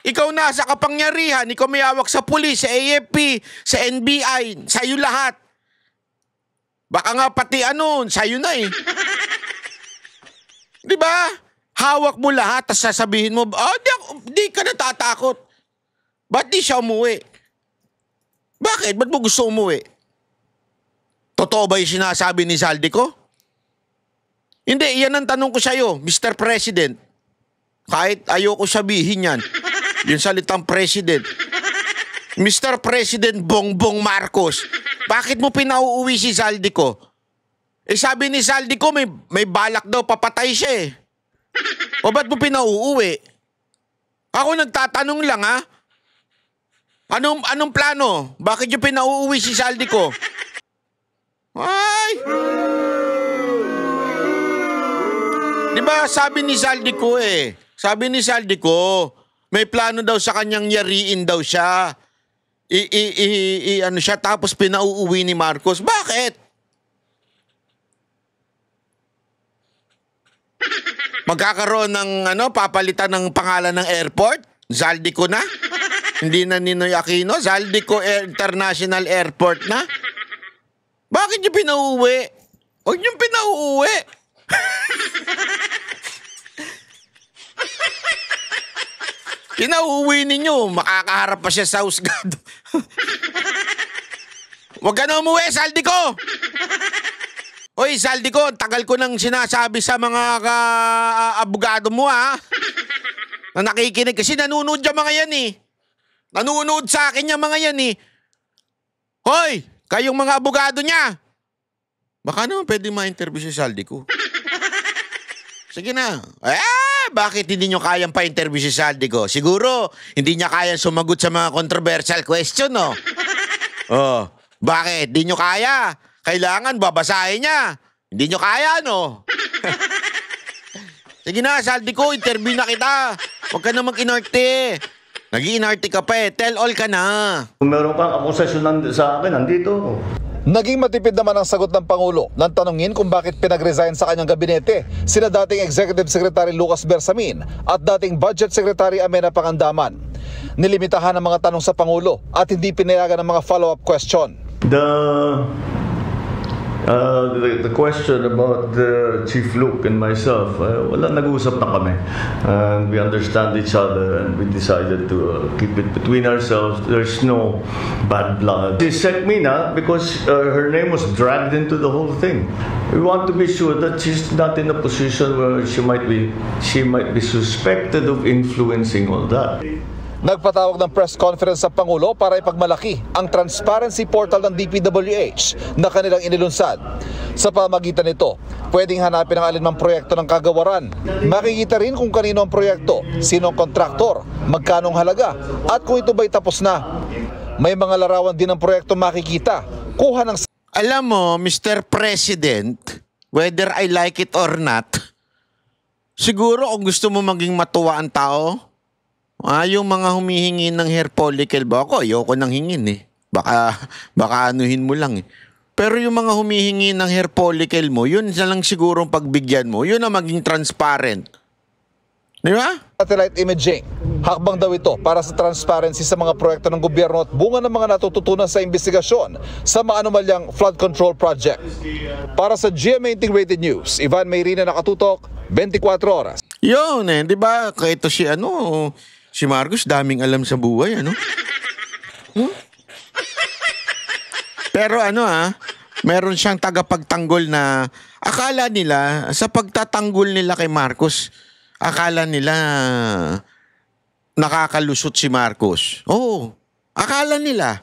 Ikaw nasa kapangyarihan, ikaw may hawak sa pulis, sa AFP, sa NBI, sa'yo lahat. Baka nga pati sa'yo na eh. Di ba? Hawak mo lahat, tapos sasabihin mo, di ka natatakot. Ba't di siya umuwi? Bakit? Ba't mo gusto umuwi? Totoo ba yung sinasabi ni Zaldico? Hindi, yan ang tanong ko sa'yo, Mr. President. Kahit ayoko sabihin yan, yung salitang President. Mr. President Bongbong Marcos, bakit mo pinauuwi si Zaldico? Sabi ni Zaldico, may balak daw, papatay siya eh. O ba't mo pinauuwi? Ako nagtatanong lang ha. Anong plano? Bakit yung pinauuwi si Zaldico? Ay! Diba sabi ni Zaldico eh. Sabi ni Zaldico, may plano daw sa kanyang yariin daw siya. Siya tapos pinauuwi ni Marcos. Bakit? Magkakaroon ng papalitan ng pangalan ng airport? Zaldico na? Hindi na Ninoy Aquino? Zaldico International Airport na? Bakit niyo pinauuwi? Huwag niyo pinauuwi. Pinauuwi ninyo, makakaharap pa siya sa husgado. Huwag ka na umuwi, Zaldico! Oy, Zaldico, tagal ko nang sinasabi sa mga abogado mo, ha? Na nakikinig. Kasi nanonood yung mga yan, eh. Nanonood sa akin yung mga yan, eh. Hoy, kayong mga abogado niya. Baka naman pwede ma-interview si Zaldico. Sige na. Bakit hindi nyo kayang pa-interview si Zaldico? Siguro, hindi niya kayang sumagot sa mga controversial question, no? Bakit? Hindi nyo kaya? Kailangan babasahin niya. Hindi nyo kaya, no? Sige na, Saldi ko, interview na kita. Huwag ka na mag-inarte. Nag-iinarte ka pa eh. Tell all ka na. Kung meron kang akusasyon sa akin, nandito ako. Naging matipid naman ang sagot ng Pangulo nang tanungin kung bakit pinag-resign sa kanyang gabinete sina dating Executive Secretary Lucas Bersamin at dating Budget Secretary Amenah Pangandaman. Nilimitahan ang mga tanong sa Pangulo at hindi pinayagan ng mga follow-up question. The question about Chief Luke and myself, wala, nag-uusap na kami. And we understand each other and we decided to keep it between ourselves. There's no bad blood. She sent me na because her name was dragged into the whole thing. We want to be sure that she's not in a position where she might be suspected of influencing all that. Nagpatawag ng press conference sa Pangulo para ipagmalaki ang transparency portal ng DPWH na kanilang inilunsad. Sa pamagitan nito, pwedeng hanapin ang alinmang proyekto ng kagawaran. Makikita rin kung kanino ang proyekto, sino ang kontraktor, magkano ang halaga, at kung ito ba'y tapos na. May mga larawan din ng proyekto makikita. Kuha ng... Alam mo, Mr. President, whether I like it or not, siguro kung gusto mo maging matuwa ang tao, yung mga humihingi ng hair follicle ba? Ako, ayoko nang hingin eh. Baka anuhin mo lang eh. Pero yung mga humihingi ng hair follicle mo, yun na lang siguro pagbigyan mo. Yun na maging transparent. Di ba? Satellite imaging. Hakbang daw ito para sa transparency sa mga proyekto ng gobyerno at bunga ng mga natututunan sa investigasyon sa maanumalyang flood control project. Para sa GMA Integrated News, Ivan Mayrina, nakatutok, 24 oras. Yun eh, di ba? Kaya ito si Marcos, daming alam sa buhay, ano? Pero meron siyang tagapagtanggol na akala nila, sa pagtatanggol nila kay Marcos, akala nila nakakalusot si Marcos. Oo, akala nila.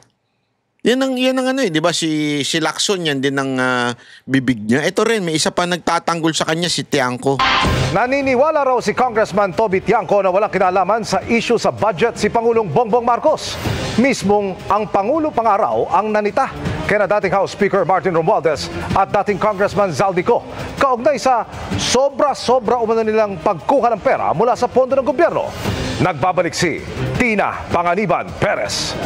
Yan ang di ba? Si Lacson, yan din ang bibig niya. Ito rin, may isa pa nagtatanggol sa kanya, si Tiangco. Naniniwala raw si Congressman Toby Tiangco na walang kinalaman sa issue sa budget si Pangulong Bongbong Marcos. Mismong ang Pangulo pangaraw ang nanita kaya dating House Speaker Martin Romualdez at dating Congressman Zaldico kaugnay sa sobra-sobra umano nilang pagkuha ng pera mula sa pondo ng gobyerno. Nagbabalik si Tina Panganiban Perez.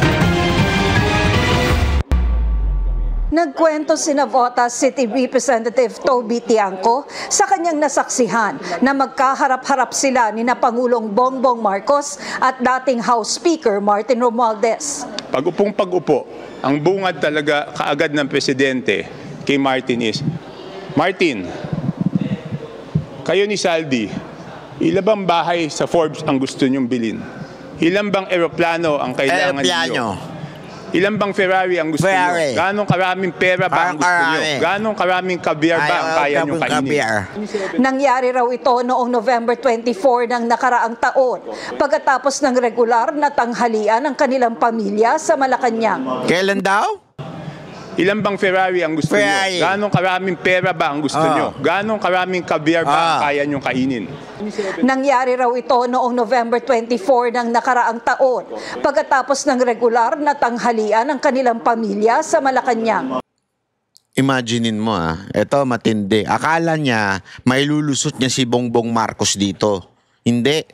Nagkwento si Navotas City Representative Toby Tiangco sa kanyang nasaksihan na magkaharap-harap sila ni na Pangulong Bongbong Marcos at dating House Speaker Martin Romualdez. Pag-upo, ang bungad talaga kaagad ng presidente kay Martin is, Martin, kayo ni Saldi, ilan bang bahay sa Forbes ang gusto nyong bilhin? Ilan bang eroplano ang kailangan niyo? Ilan bang Ferrari ang gusto niyo? Ganong karaming pera ba ang gusto niyo? Ganong karaming caviar ba ang kaya niyo kainin? Nangyari raw ito noong November 24 ng nakaraang taon pagkatapos ng regular na tanghalian ng kanilang pamilya sa Malacanang. Kailan daw? Ilan bang Ferrari ang gusto niyo? Ganong karaming pera ba ang gusto niyo? Ganong karaming caviar ba ang kaya niyo kainin? Nangyari raw ito noong November 24 ng nakaraang taon pagkatapos ng regular na tanghalian ng kanilang pamilya sa Malacanang. Imaginein mo ito matindi. Akala niya may lulusot niya si Bongbong Marcos dito. Hindi.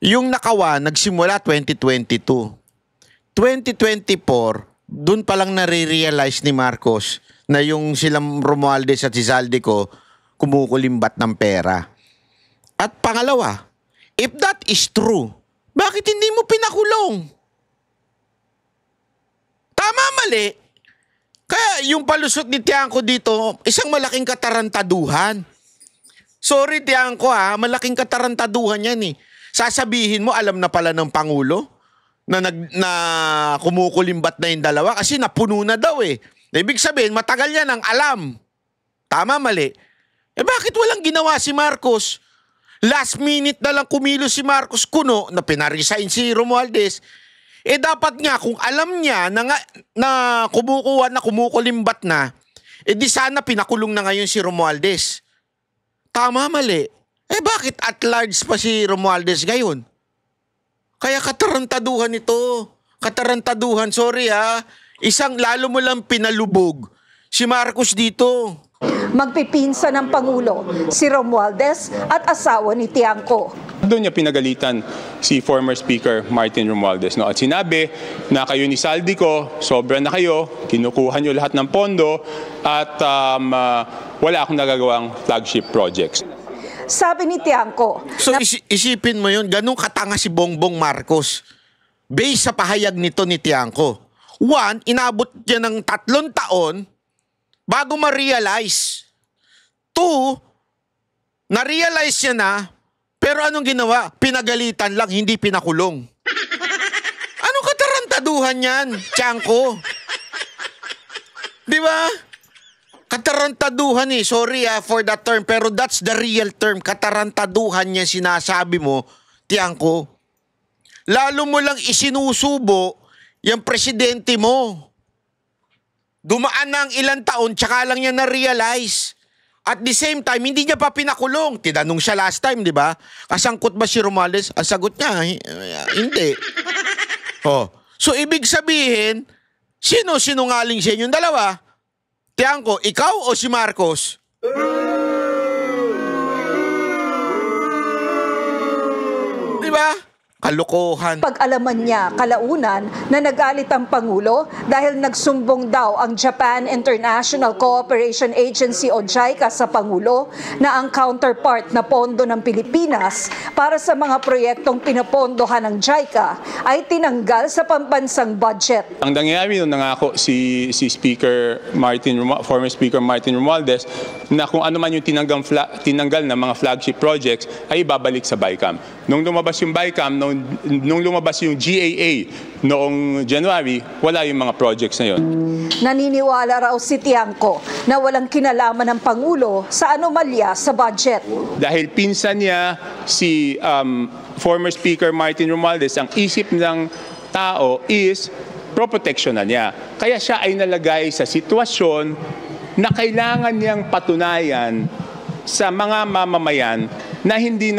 Yung nakawa nagsimula 2022. 2024 doon pa lang nare-realize ni Marcos na yung silang Romualdez at si Zaldico kumukulimbat ng pera. At pangalawa, if that is true, bakit hindi mo pinakulong? Tama, mali. Kaya yung palusot ni Tiangco dito, isang malaking katarantaduhan. Sorry Tiangco malaking katarantaduhan yan eh. Sasabihin mo, alam na pala ng Pangulo na kumukulimbat na yung dalawa kasi napuno na daw eh. Ibig sabihin, matagal yan ang alam. Tama, mali. Bakit walang ginawa si Marcos? Last minute na lang kumilos si Marcos kuno na pinaresign si Romualdez. Dapat nga kung alam niya na kumukuha na kumukulimbat na, di sana pinakulong na ngayon si Romualdez. Tama, mali. Bakit at large pa si Romualdez ngayon? Kaya katarantaduhan ito. Katarantaduhan, sorry Isang lalo mo lang pinalubog si Marcos dito. Magpipinsa ng Pangulo si Romualdez at asawa ni Tiangco. Doon niya pinagalitan si former Speaker Martin Romualdez. No? At sinabi na kayo ni Saldico, sobra na kayo, kinukuha niyo lahat ng pondo at wala akong nagagawang flagship projects. Sabi ni Tiangco. So isipin mo yun, ganun katanga si Bongbong Marcos. Based sa pahayag nito ni Tiangco. 1, inabot niya ng 3 taon bago ma-realize. 2, na-realize niya na, pero anong ginawa? Pinagalitan lang, hindi pinakulong. Anong katarantaduhan yan, Tiangco? Di ba? Katarantaduhan eh. Sorry for that term, pero that's the real term. Katarantaduhan niya sinasabi mo, Tiangco. Lalo mo lang isinusubo yung presidente mo. Dumaan na ang ilang taon, tsaka lang niya na-realize. At the same time, hindi niya pa pinakulong. Tinanong siya last time, di ba? Kasangkot ba si Romualdez? Ang sagot niya, hindi. Oh. So, ibig sabihin, sino sinungaling sa inyong dalawa? Tiangco, ikaw o si Marcos? Di ba? Kalokohan. Pag-alaman niya kalaunan na nagalit ang Pangulo dahil nagsumbong daw ang Japan International Cooperation Agency o JICA sa Pangulo na ang counterpart na pondo ng Pilipinas para sa mga proyektong pinapondohan ng JICA ay tinanggal sa pambansang budget. Ang nangyayari nung nangako si former Speaker Martin Romualdez na kung ano man yung tinanggal na mga flagship projects ay ibabalik sa BICAM. Nung lumabas yung BICAM, nung lumabas yung GAA noong January, wala yung mga projects na yun. Naniniwala raw si Tiangco na walang kinalaman ng Pangulo sa anomalya sa budget. Dahil pinsan niya si former Speaker Martin Romualdez, ang isip ng tao is pro-protection na niya. Kaya siya ay nalagay sa sitwasyon na kailangan niyang patunayan sa mga mamamayan na hindi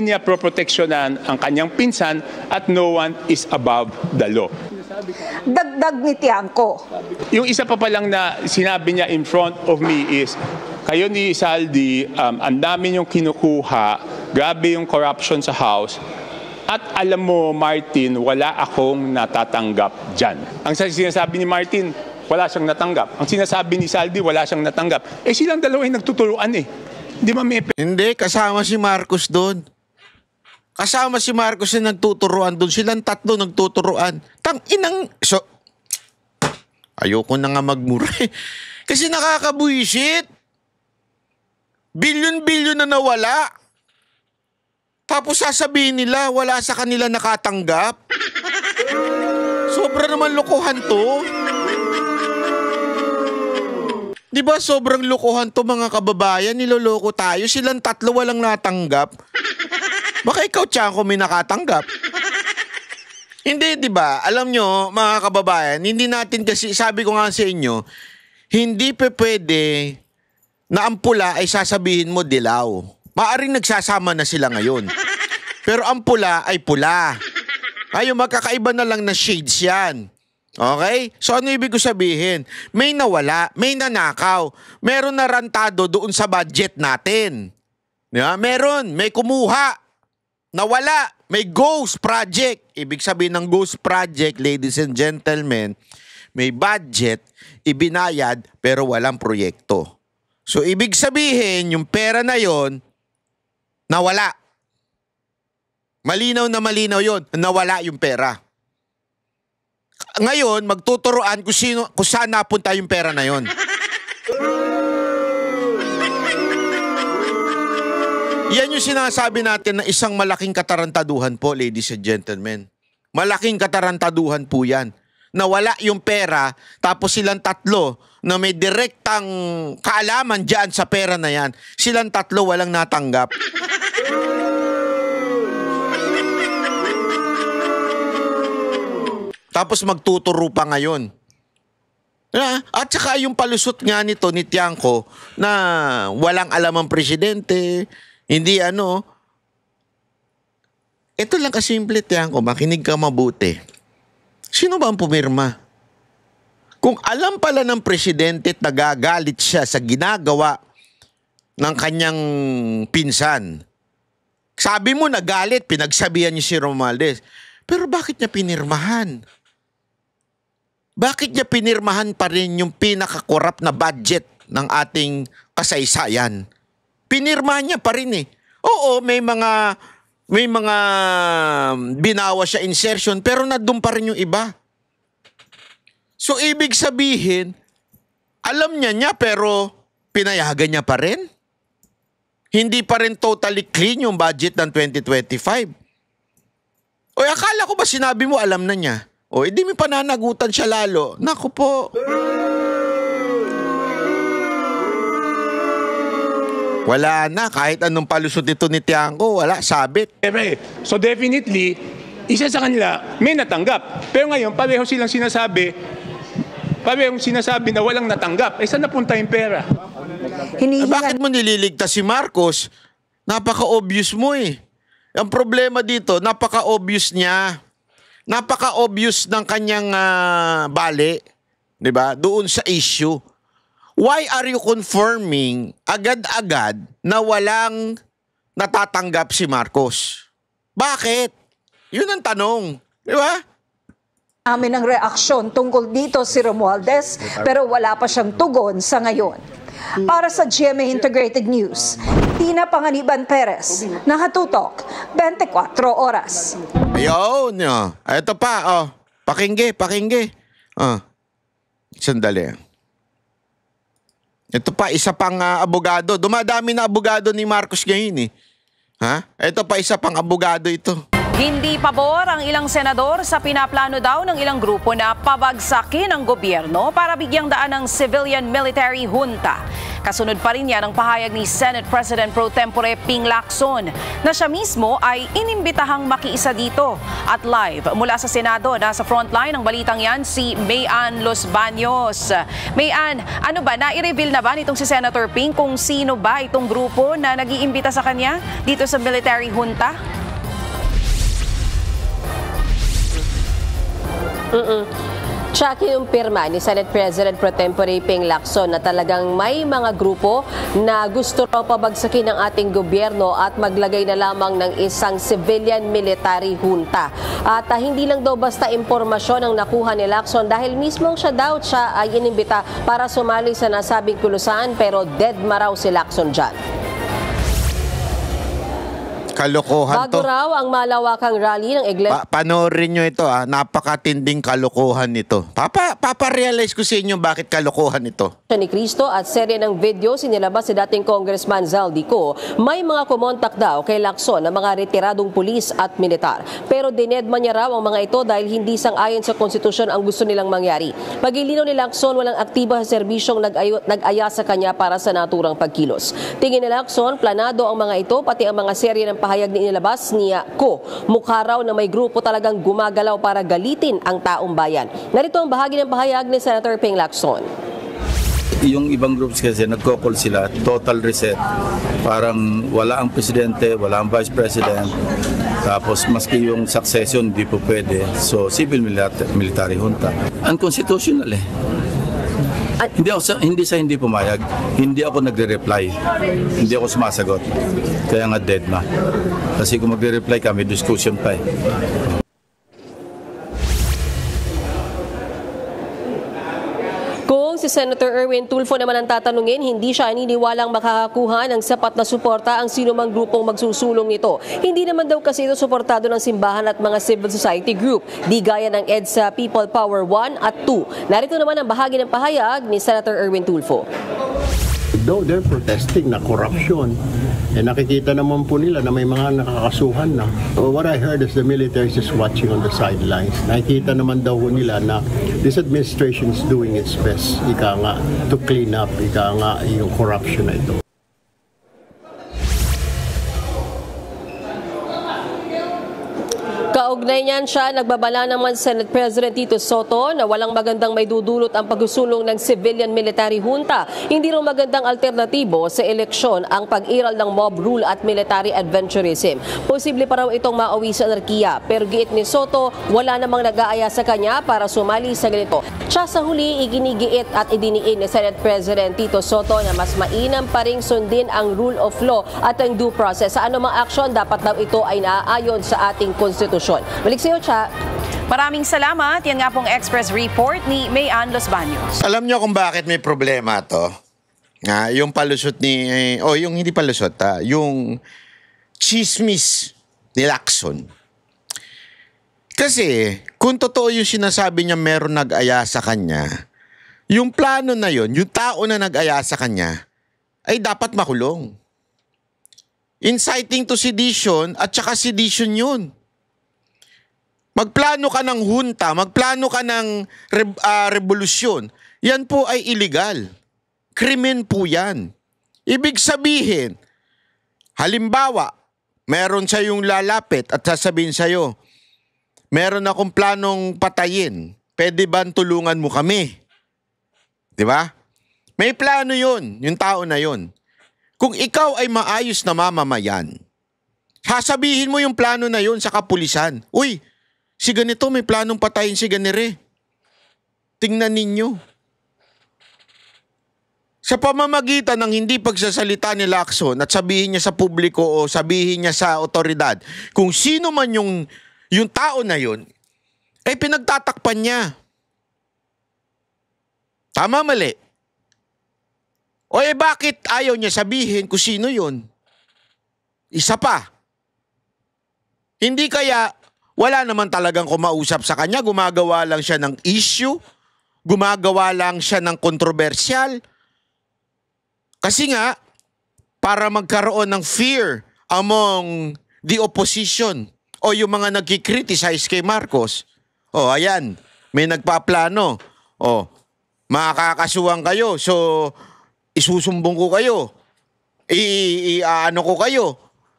niya pro-proteksyonan ang kanyang pinsan at no one is above the law. Dagdag ni Tiangco. Yung isa pa palang na sinabi niya in front of me is, kayo ni Saldi, ang dami niyong kinukuha, grabe yung corruption sa House, at alam mo, Martin, wala akong natatanggap dyan. Ang sinasabi ni Martin, wala siyang natanggap. Ang sinasabi ni Saldi, wala siyang natanggap. Eh silang dalawa ay nagtuturuan eh. Hindi, kasama si Marcos doon. Kasama si Marcos na nagtuturuan doon. Silang tatlo nagtuturuan. So, ayoko na nga magmura eh. Kasi nakakabuisit. Bilyon-bilyon na nawala. Tapos sasabihin nila, wala sa kanila nakatanggap. Sobra naman lokohan to. Di ba sobrang lokohan to mga kababayan? Niloloko tayo. Silang tatlo walang natanggap. Baka ikaw, Tiangco, may nakatanggap. Hindi, di ba? Alam nyo, mga kababayan, hindi natin kasi, sabi ko nga sa inyo, hindi pwede na ang pula ay sasabihin mo dilaw. Maaring nagsasama na sila ngayon. Pero ang pula ay pula. Ay, magkakaiba na lang na shades yan. Okay? So ano ibig ko sabihin? May nawala, may nanakaw, meron na rantado doon sa budget natin. Yeah? Meron, may kumuha, nawala, may ghost project. Ibig sabihin ng ghost project, ladies and gentlemen, may budget, ibinayad, pero walang proyekto. So ibig sabihin, yung pera na yon nawala. Malinaw na malinaw yon, nawala yung pera. Ngayon, magtuturoan kung saan napunta yung pera na yon. Yan yung sinasabi natin na isang malaking katarantaduhan po, ladies and gentlemen. Malaking katarantaduhan po yan. Nawala yung pera, tapos silang tatlo na may direktang kaalaman dyan sa pera na yan, silang tatlo walang natanggap. Tapos magtuturo pa ngayon. At saka yung palusot nga nito ni Tiangco na walang alam ang presidente, hindi ano. Ito lang kasimple, Tiangco, makinig ka mabuti. Sino ba ang pumirma? Kung alam pala ng presidente at nagagalit siya sa ginagawa ng kanyang pinsan, sabi mo nagalit, pinagsabihan niya si Romualdez, pero bakit niya pinirmahan? Bakit niya pinirmahan pa rin yung pinakakorap na budget ng ating kasaysayan? Pinirmahan niya pa rin eh. Oo, may mga binawa siya insertion, pero nandun pa rin yung iba. So, ibig sabihin, alam niya pero pinayagan niya pa rin? Hindi pa rin totally clean yung budget ng 2025. O, akala ko ba sinabi mo alam na niya? O, hindi may pananagutan siya lalo. Naku po. Wala na. Kahit anong palusot ito ni Tiangco, wala. Sabit. So definitely, isa sa kanila may natanggap. Pero ngayon, pareho silang sinasabi na walang natanggap. Saan napunta yung pera? Bakit mo nililigtas si Marcos? Napaka-obvious mo eh. Ang problema dito, napaka-obvious niya. Napaka-obvious ng kanyang bali, 'di ba? Doon sa issue. Why are you confirming agad-agad na walang natatanggap si Marcos? Bakit? Yun ang tanong, 'di ba? Amin ang reaksyon tungkol dito si Romualdez, pero wala pa siyang tugon sa ngayon. Para sa GMA Integrated News, Tina Panganiban Perez, nakatutok, 24 oras. Ayun, ito pa, pakingge. Sandali. Ito pa, isa pang abogado. Dumadami na abogado ni Marcos ngayon eh. Ito pa, isa pang abogado ito. Hindi pabor ang ilang senador sa pinaplano daw ng ilang grupo na pabagsakin ang gobyerno para bigyang daan ng civilian-military junta. Kasunod pa rin yan ang pahayag ni Senate President Pro Tempore Ping Lacson na siya mismo ay inimbitahang makiisa dito. At live mula sa Senado, nasa frontline ng balitang yan si Mayan Los Baños. Mayan, ano ba, nai-reveal na ba nitong si Senator Ping kung sino ba itong grupo na nag-iimbita sa kanya dito sa military junta? Siya kinumpirma ni Senate President Pro Tempore Ping Lacson na talagang may mga grupo na gusto raw pabagsakin ng ating gobyerno at maglagay na lamang ng isang civilian-military junta. At hindi lang daw basta impormasyon ang nakuha ni Lacson dahil mismo siya ay inimbita para sumali sa nasabing kulusan, pero dead ma raw si Lacson dyan. Kalokohan to. Bago raw ang malawakang rally ng Iglesia. Panoorin nyo ito, napakatinding kalokohan nito. Paparealize ko sa inyo bakit kalokohan ito. Ni Cristo at serye ng video sinilabas si dating Congressman Zaldico. May mga kumontak daw kay Lacson na mga retiradong pulis at militar. Pero dinedma niya raw ang mga ito dahil hindi sang-ayon sa konstitusyon ang gusto nilang mangyari. Pagilinaw ni Lacson, walang aktibo sa serbisyong nag-aya sa kanya para sa naturang pagkilos. Tingin ni Lacson, planado ang mga ito, pati ang mga serye ng pahayag na inilabas niya mukha raw na may grupo talagang gumagalaw para galitin ang taong bayan. Narito ang bahagi ng pahayag ni Senator Ping Lacson. Yung ibang groups kasi nagko-call sila total reset. Parang wala ang presidente, wala ang vice president. Tapos maski yung succession hindi po pwede. So civil military junta. Unconstitutional eh. Hindi pumayag, hindi ako nagre-reply, hindi ako sumasagot. Kaya nga dead ma. Kasi kung magre-reply kami, discussion pa eh. Kung si Senator Erwin Tulfo naman ang tatanungin, hindi siya aniniwalang makakakuha ng sapat na suporta ang sinumang grupong magsusulong nito. Hindi naman daw kasi ito suportado ng simbahan at mga civil society group, di gaya ng EDSA People Power 1 at 2. Narito naman ang bahagi ng pahayag ni Senator Erwin Tulfo. Though they're protesting na corruption, nakikita naman po nila na may mga nakakasuhan na. What I heard is the military is just watching on the sidelines. Nakikita naman daw nila na this administration is doing its best, to clean up, yung corruption na ito. Kaugnay niyan siya, nagbabala naman Senate President Tito Soto na walang magandang may dudulot ang pagsusulong ng civilian military junta. Hindi rin magandang alternatibo sa eleksyon ang pag-iral ng mob rule at military adventurism. Posible pa raw itong mauwi sa anarkiya, pero giit ni Soto, wala namang nag-aaya sa kanya para sumali sa ganito. Siya sa huli, iginigiit at idiniin ni Senate President Tito Soto na mas mainam pa ring sundin ang rule of law at ang due process. Sa anumang aksyon, dapat daw ito ay naaayon sa ating konstitusyon. Balik sa iyo, Cha. Maraming salamat. Yan nga pong Express Report ni Mayan Los Baños. Alam niyo kung bakit may problema to? Yung palusot yung hindi palusot, yung chismis ni Lacson. Kasi, kung totoo yung sinasabi niya meron nag-aya sa kanya, yung plano na yon, yung tao na nag-aya sa kanya, ay dapat makulong. Inciting to sedition at saka sedition yun. Magplano ka ng junta, magplano ka ng revolusyon, yan po ay illegal. Krimen po yan. Ibig sabihin, halimbawa, meron sa yung lalapit at sasabihin sa'yo, meron akong planong patayin, pwede ba tulungan mo kami? Diba? May plano yun, yung tao na yun. Kung ikaw ay maayos na mamamayan, sasabihin mo yung plano na yun sa kapulisan. Uy, si ganito may planong patayin si ganire. Tingnan ninyo. Sa pamamagitan ng hindi pagsasalita ni Lacson at sabihin niya sa publiko o sabihin niya sa otoridad, kung sino man yung tao na yun, ay pinagtatakpan niya. Tama, mali? O bakit ayaw niya sabihin kung sino yun? Isa pa. Hindi kaya wala naman talagang kumausap sa kanya, gumagawa lang siya ng issue, gumagawa lang siya ng kontrobersyal. Kasi nga, para magkaroon ng fear among the opposition o yung mga nagkikriticize kay Marcos. O ayan, may nagpaplano. O, makakasuhan kayo, so isusumbong ko kayo. Ano ko kayo.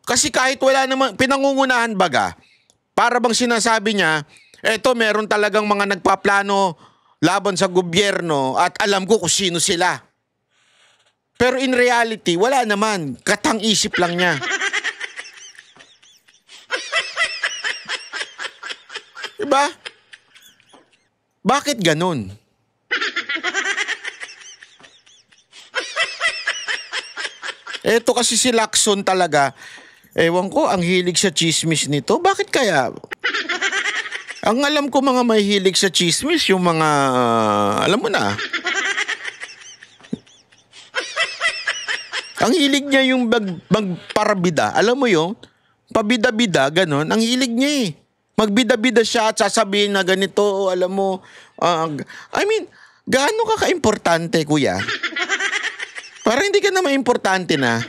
Kasi kahit wala naman, pinangungunahan baga, para bang sinasabi niya, eto meron talagang mga nagpaplano laban sa gobyerno at alam ko kung sino sila. Pero in reality, wala naman. Katang-isip lang niya. Diba? Bakit ganun? Eto kasi si Lacson talaga, ewan ko, ang hilig sa chismis nito. Bakit kaya? Ang alam ko mga may hilig sa chismis, yung mga, alam mo na. Ang hilig niya yung magparabida. Alam mo yung, pabida-bida, ganon. Ang hilig niya eh. Magbida-bida siya at sasabihin na ganito, alam mo, gaano ka ka-importante, kuya? Para hindi ka na maimportante na.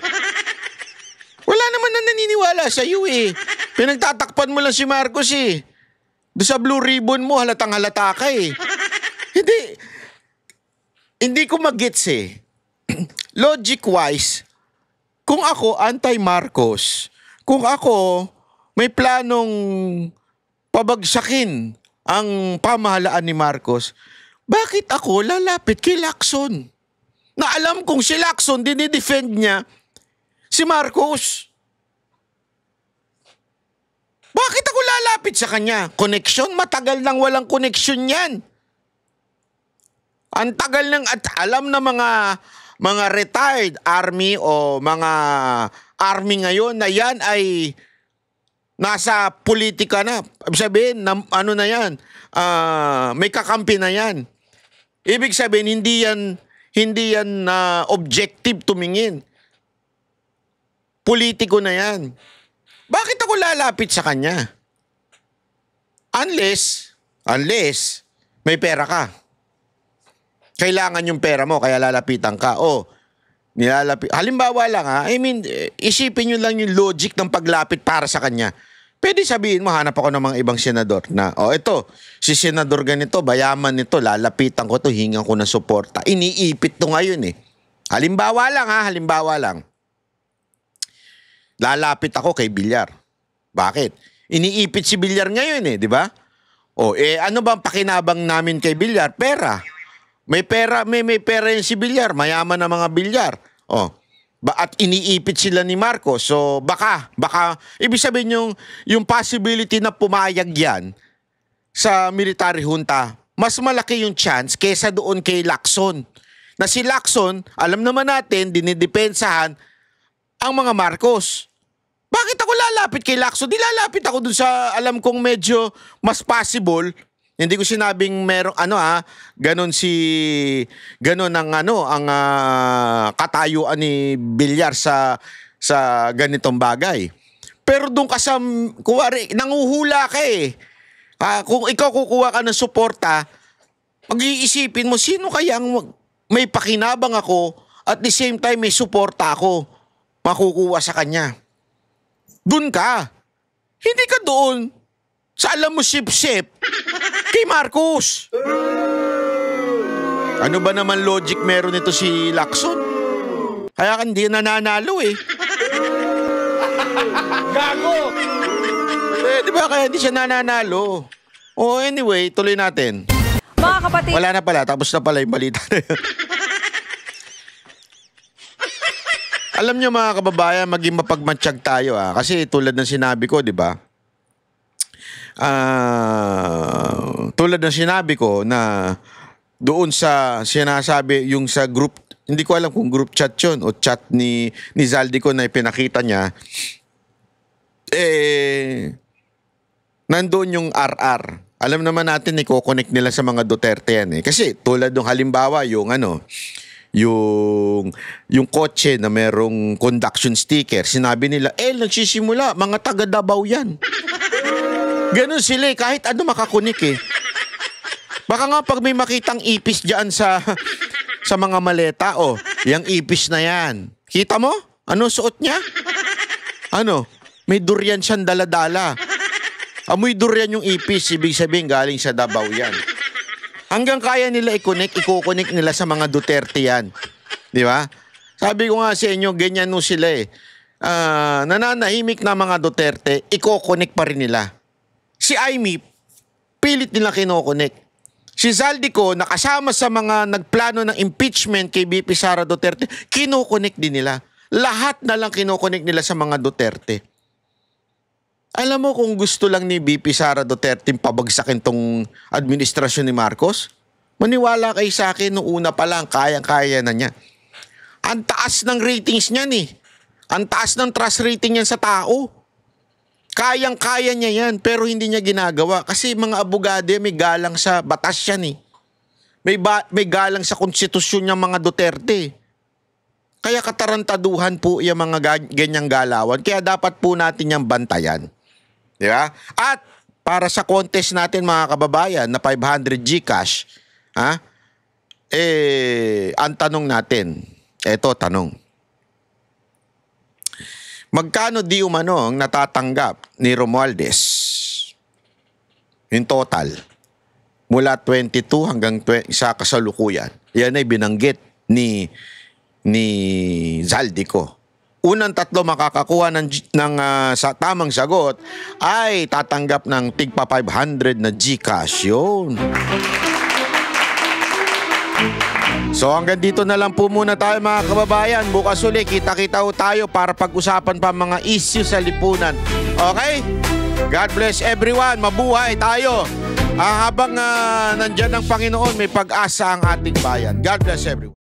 Wala naman na naniniwala sa iyo eh. Pinagtatakpan mo lang si Marcos eh. Doon sa blue ribbon mo, halatang halata ka eh. Hindi ko mag-gets eh. Logic-wise, kung ako anti-Marcos, kung ako may planong pabagsakin ang pamahalaan ni Marcos, bakit ako lalapit kay Lacson? Na alam kong si Lacson, dinidefend niya si Marcos. Bakit ako lalapit sa kanya? Connection? Matagal nang walang connection yan. Ang tagal nang, at alam na mga retired army o mga army ngayon na yan ay nasa politika na. Sabihin, ano na yan, may kakampi na yan. Ibig sabihin, hindi yan objective tumingin. Politiko na yan. Bakit ako lalapit sa kanya? Unless may pera ka. Kailangan yung pera mo, kaya lalapitan ka. Halimbawa lang isipin nyo lang yung logic ng paglapit para sa kanya. Pwede sabihin mo, hanap ako ng mga ibang senador na, ito, si senador ganito, bayaman nito, lalapitan ko to, hingan ko ng suporta. Iniipit to ngayon eh. Halimbawa lang. Lalapit ako kay Villar. Bakit? Iniipit si Villar ngayon di ba? O, ano bang pakinabang namin kay Villar? Pera. May pera yan si Villar. Mayaman na mga Villar. O, at iniipit sila ni Marcos. So, baka, ibig sabihin yung possibility na pumayag yan sa military junta, mas malaki yung chance kesa doon kay Lacson. Na si Lacson, alam naman natin, dinidepensahan ang mga Marcos. Bakit ako lalapit kay Lacson? Di lalapit ako dun sa alam kong medyo mas possible. Hindi ko sinabing merong ganon ang katayuan ni Villar sa ganitong bagay. Pero doon ka sa kuwari, nanguhula ka kung ikaw kukuha ka ng suporta, mag-iisipin mo sino kaya may pakinabang ako at the same time may suporta ako makukuha sa kanya. Doon ka. Hindi ka doon sa alam mo sip-sip kay Marcos. Ano ba naman logic meron ito si Lacson? Kaya hindi nananalo Gago! Di ba kaya hindi siya nananalo? Anyway, tuloy natin. Mga kapatid. Wala na pala, tapos na pala yung balita na yun. Alam nyo mga kababayan, maging mapagmatsyag tayo kasi tulad ng sinabi ko, di ba? Tulad ng sinabi ko na doon sa sinasabi yung sa group, hindi ko alam kung group chat yun o chat ni Zaldico na ipinakita niya, nandoon yung RR. Alam naman natin i-connect nila sa mga Duterte yan Kasi tulad ng halimbawa yung yung kotse na merong conduction sticker, sinabi nila, nagsisimula, mga taga Davao yan. Ganun sila kahit ano makakunik Baka nga pag may makitang ipis dyan sa mga maleta, yung ipis na yan. Kita mo? Ano suot niya? May durian siyang daladala. Amoy durian yung ipis, ibig sabihin galing sa Davao yan. Hanggang kaya nila i-connect nila sa mga Duterte yan. Di ba? Sabi ko nga sa inyo, ganyan sila nananahimik na mga Duterte, i-connect pa rin nila. Si Amy, pilit nila kino-connect. Si Zaldico, nakasama sa mga nagplano ng impeachment kay BP Sara Duterte, kino-connect din nila. Lahat na lang kino-connect nila sa mga Duterte. Alam mo kung gusto lang ni BP Sara Duterte pabagsakin tong administrasyon ni Marcos? Maniwala kayo sa akin, noong una pa lang, kayang-kaya na niya. Ang taas ng ratings niyan Ang taas ng trust rating niyan sa tao. Kayang-kaya niya yan, pero hindi niya ginagawa. Kasi mga abogado, may galang sa batas yan May galang sa konstitusyon ng mga Duterte. Kaya katarantaduhan po yung mga ganyang galawan. Kaya dapat po natin yung bantayan. Di ba? At para sa contest natin mga kababayan na 500 GCash, ang tanong natin, tanong. Magkano di umano ang natatanggap ni Romualdez? In total, mula 22 hanggang sa kasalukuyan. Yan ay binanggit ni Zaldico. Unang 3 makakakuha sa tamang sagot ay tatanggap ng tigpa 500 na GCash. Yun. So hanggang dito na lang po muna tayo mga kababayan. Bukas ulit kita-kita tayo para pag-usapan pa mga issue sa lipunan. Okay? God bless everyone. Mabuhay tayo. Habang nandyan ang Panginoon, may pag-asa ang ating bayan. God bless everyone.